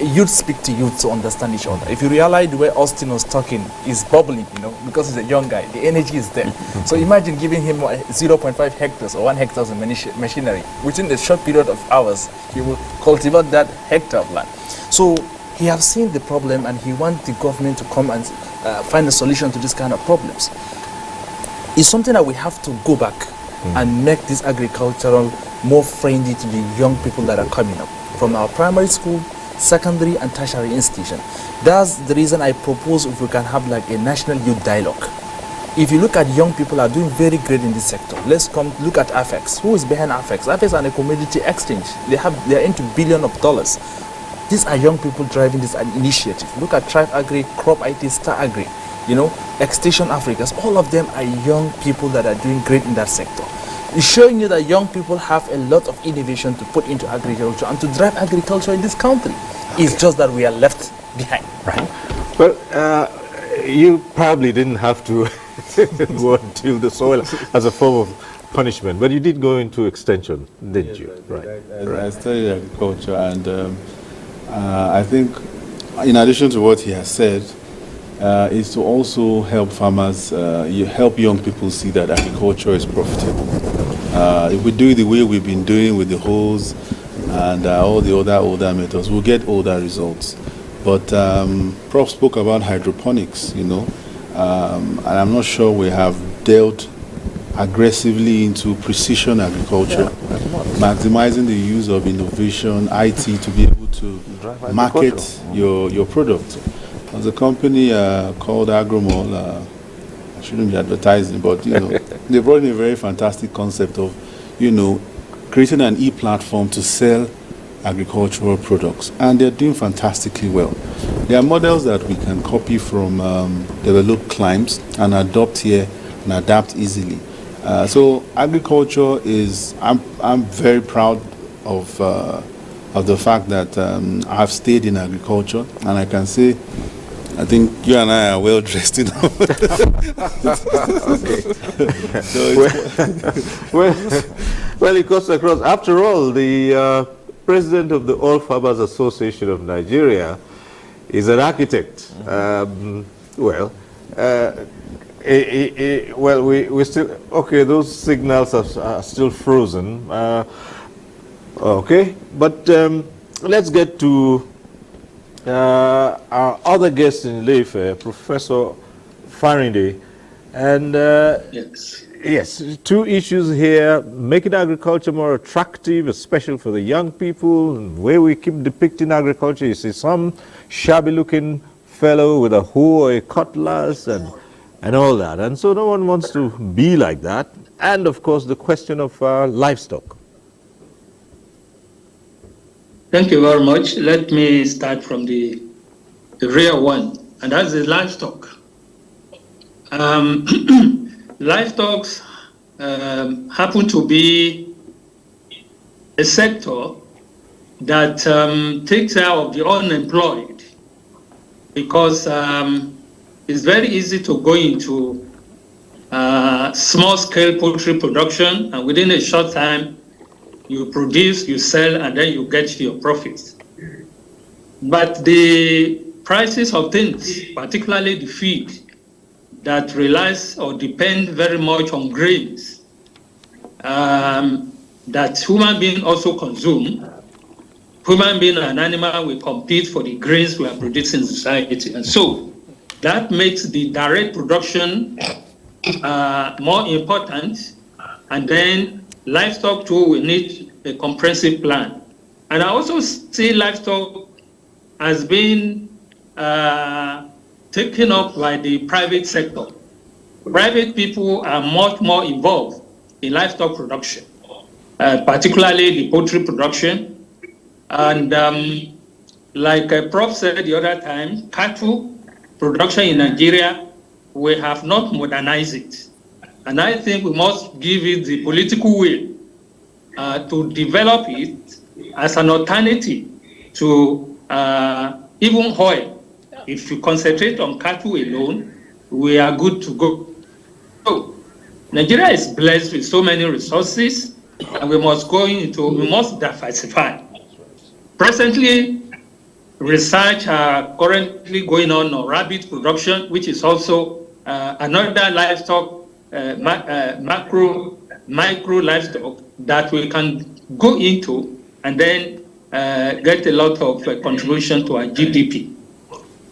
You'd speak to youth to understand each other. If you realize the way Austin was talking is bubbling, you know, because he's a young guy, the energy is there. So imagine giving him 0.5 hectares or 1 hectare of machinery. Within a short period of hours, he will cultivate that hectare of land. So he has seen the problem and he wants the government to come and find a solution to this kind of problems. It's something that we have to go back and make this agricultural more friendly to the young people that are coming up from our primary school, secondary and tertiary institution. That's the reason I propose if we can have like a national youth dialogue. If you look at young people are doing very great in this sector. Let's come look at AFEX. Who is behind AFEX? AFEX are a commodity exchange. They are into billions of dollars. These are young people driving this initiative. Look at Tribe Agri, Crop IT, Star Agri, you know, Extension Africans. All of them are young people that are doing great in that sector. It's showing you that young people have a lot of innovation to put into agriculture and to drive agriculture in this country. It's just that we are left behind. Right. Well, you probably didn't have to go and till the soil as a form of punishment, but you did go into extension, didn't you? I studied agriculture, and I think, in addition to what he has said, is to also help farmers, help young people see that agriculture is profitable. If we do it the way we've been doing with the hoes and all the other older methods, we'll get older results. But Prof spoke about hydroponics, and I'm not sure we have dealt aggressively into precision agriculture, maximizing the use of innovation, IT, to be able to market your product. There's a company called Agromol, I shouldn't be advertising, but they brought in a very fantastic concept of, creating an e-platform to sell agricultural products, and they're doing fantastically well. There are models that we can copy from developed climes and adopt here and adapt easily. So agriculture is, I'm very proud of the fact that I've stayed in agriculture, and I can say I think you and I are well dressed enough. Well, it goes across. After all, the president of the All Farmers Association of Nigeria is an architect. We still, okay, those signals are still frozen. Okay, but let's get to our other guest in Ilefe, Professor Farinde. And yes, two issues here: making agriculture more attractive, especially for the young people. And where we keep depicting agriculture, you see some shabby-looking fellow with a hoe or a cutlass and all that. And so no one wants to be like that. And of course, the question of livestock. Thank you very much. Let me start from the real one, and that's the livestock. Livestock happen to be a sector that takes care of the unemployed, because it's very easy to go into small-scale poultry production, and within a short time, you produce, you sell, and then you get your profits. But the prices of things, particularly the feed, that relies or depend very much on grains, that human beings also consume. Human being and animal will compete for the grains we are producing in society. And so that makes the direct production more important, and then livestock too will need a comprehensive plan. And I also see livestock as being taken up by the private sector. Private people are much more involved in livestock production, particularly the poultry production. And like Prof said the other time, cattle production in Nigeria, we have not modernized it. And I think we must give it the political will to develop it as an alternative to even oil. If you concentrate on cattle alone, we are good to go. So, Nigeria is blessed with so many resources, and we must diversify. Presently, research are currently going on rabbit production, which is also another livestock, micro livestock that we can go into and then get a lot of contribution to our GDP.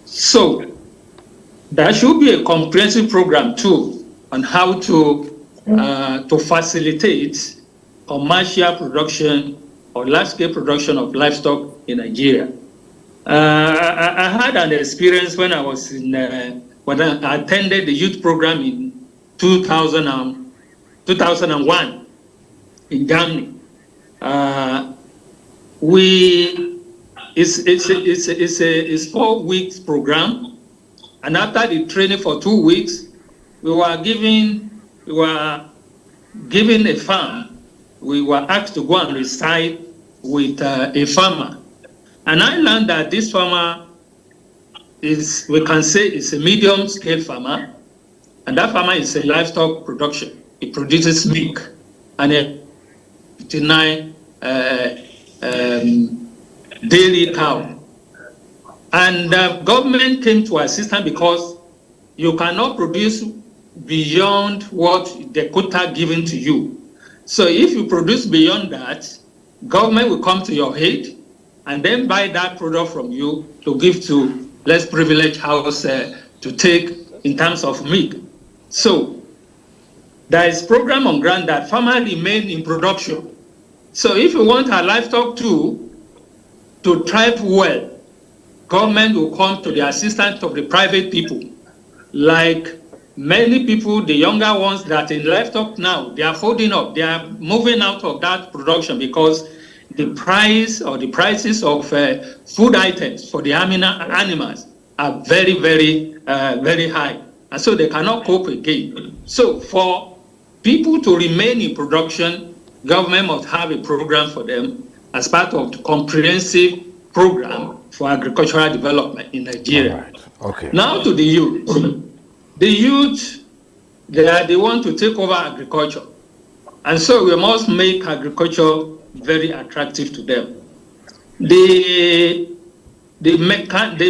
So there should be a comprehensive program too on how to facilitate commercial production or large-scale production of livestock in Nigeria. I had an experience when I was when I attended the youth program in 2001 in Germany. It's 4 weeks program, and after the training for 2 weeks, we were given a farm. We were asked to go and reside with a farmer, and I learned that this farmer is, we can say, is a medium-scale farmer, and that farmer is a livestock production. It produces milk and 59 daily cow. And the government came to assist him because you cannot produce beyond what the quota given to you. So if you produce beyond that, government will come to your aid and then buy that product from you to give to less privileged house to take in terms of milk. So there is program on ground that farmers remain in production. So if you want our livestock to thrive well, government will come to the assistance of the private people. Like many people, the younger ones that in livestock now, they are folding up, they are moving out of that production because the price or the prices of food items for the animals are very, very, very high. And so they cannot cope again. So for people to remain in production, government must have a program for them as part of the comprehensive program for agricultural development in Nigeria. Right. Okay. Now to the youth. The youth, they want to take over agriculture. And so we must make agriculture very attractive to them. The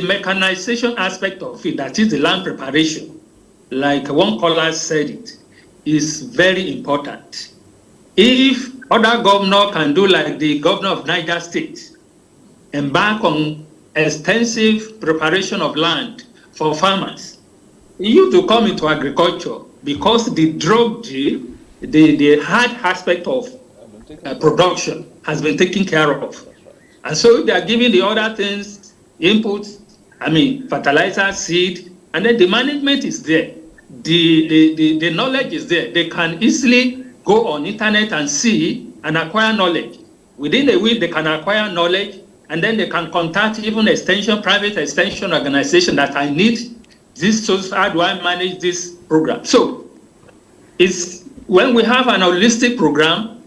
mechanization aspect of it, that is the land preparation, like one caller said it, is very important. If other governor can do like the governor of Niger State, embark on extensive preparation of land for farmers, you to come into agriculture because the hard aspect of production has been taken care of. And so they are giving the other things, inputs, fertilizer, seed, and then the management is there. The knowledge is there. They can easily go on internet and see and acquire knowledge. Within a week, they can acquire knowledge, and then they can contact even private extension organization that I need this, so how do I manage this program? So it's when we have an holistic program,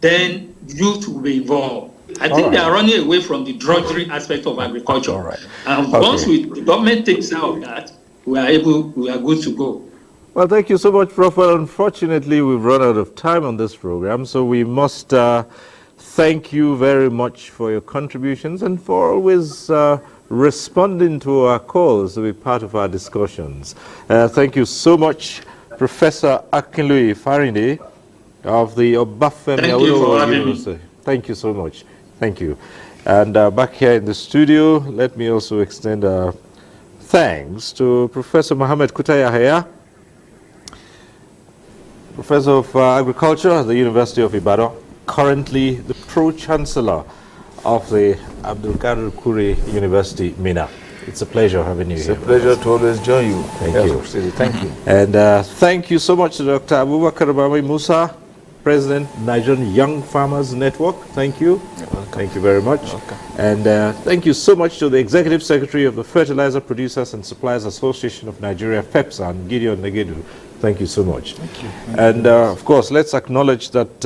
then youth will be involved. I think they are running away from the drudgery aspect of agriculture. All right. And once the government takes care of that, we are good to go. Well, thank you so much, Prof. Well, unfortunately, we've run out of time on this program, so we must thank you very much for your contributions and for always responding to our calls to be part of our discussions. Thank you so much, Professor Akinloye Farinde of the Obafemi Awolowo University. Thank you so much. Thank you. And back here in the studio, let me also extend thanks to Professor Mohammed Kutai Yahya, Professor of Agriculture at the University of Ibadan, currently the Pro-Chancellor of the Abdulkadir Kuri University, Mina. It's a pleasure having you here. It's a pleasure to always join you. Thank you. Thank you. And thank you so much to Dr. Abubakar Bami Musa, President, Nigerian Young Farmers Network. Thank you. Thank you very much. And thank you so much to the Executive Secretary of the Fertilizer Producers and Suppliers Association of Nigeria, FEPSA, and Gideon Negedu. Thank you so much. Thank you. And of course, let's acknowledge that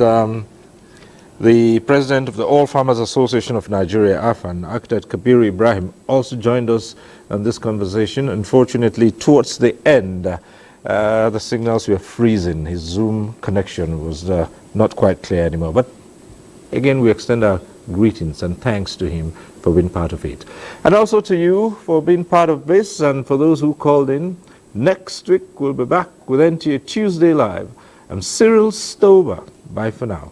the President of the All Farmers Association of Nigeria, AFAN, Architect Kabiru Ibrahim, also joined us in this conversation. Unfortunately, towards the end, the signals were freezing. His Zoom connection was not quite clear anymore. But again, we extend our greetings and thanks to him for being part of it. And also to you for being part of this, and for those who called in. Next week, we'll be back with NTA Tuesday Live. I'm Cyril Stover. Bye for now.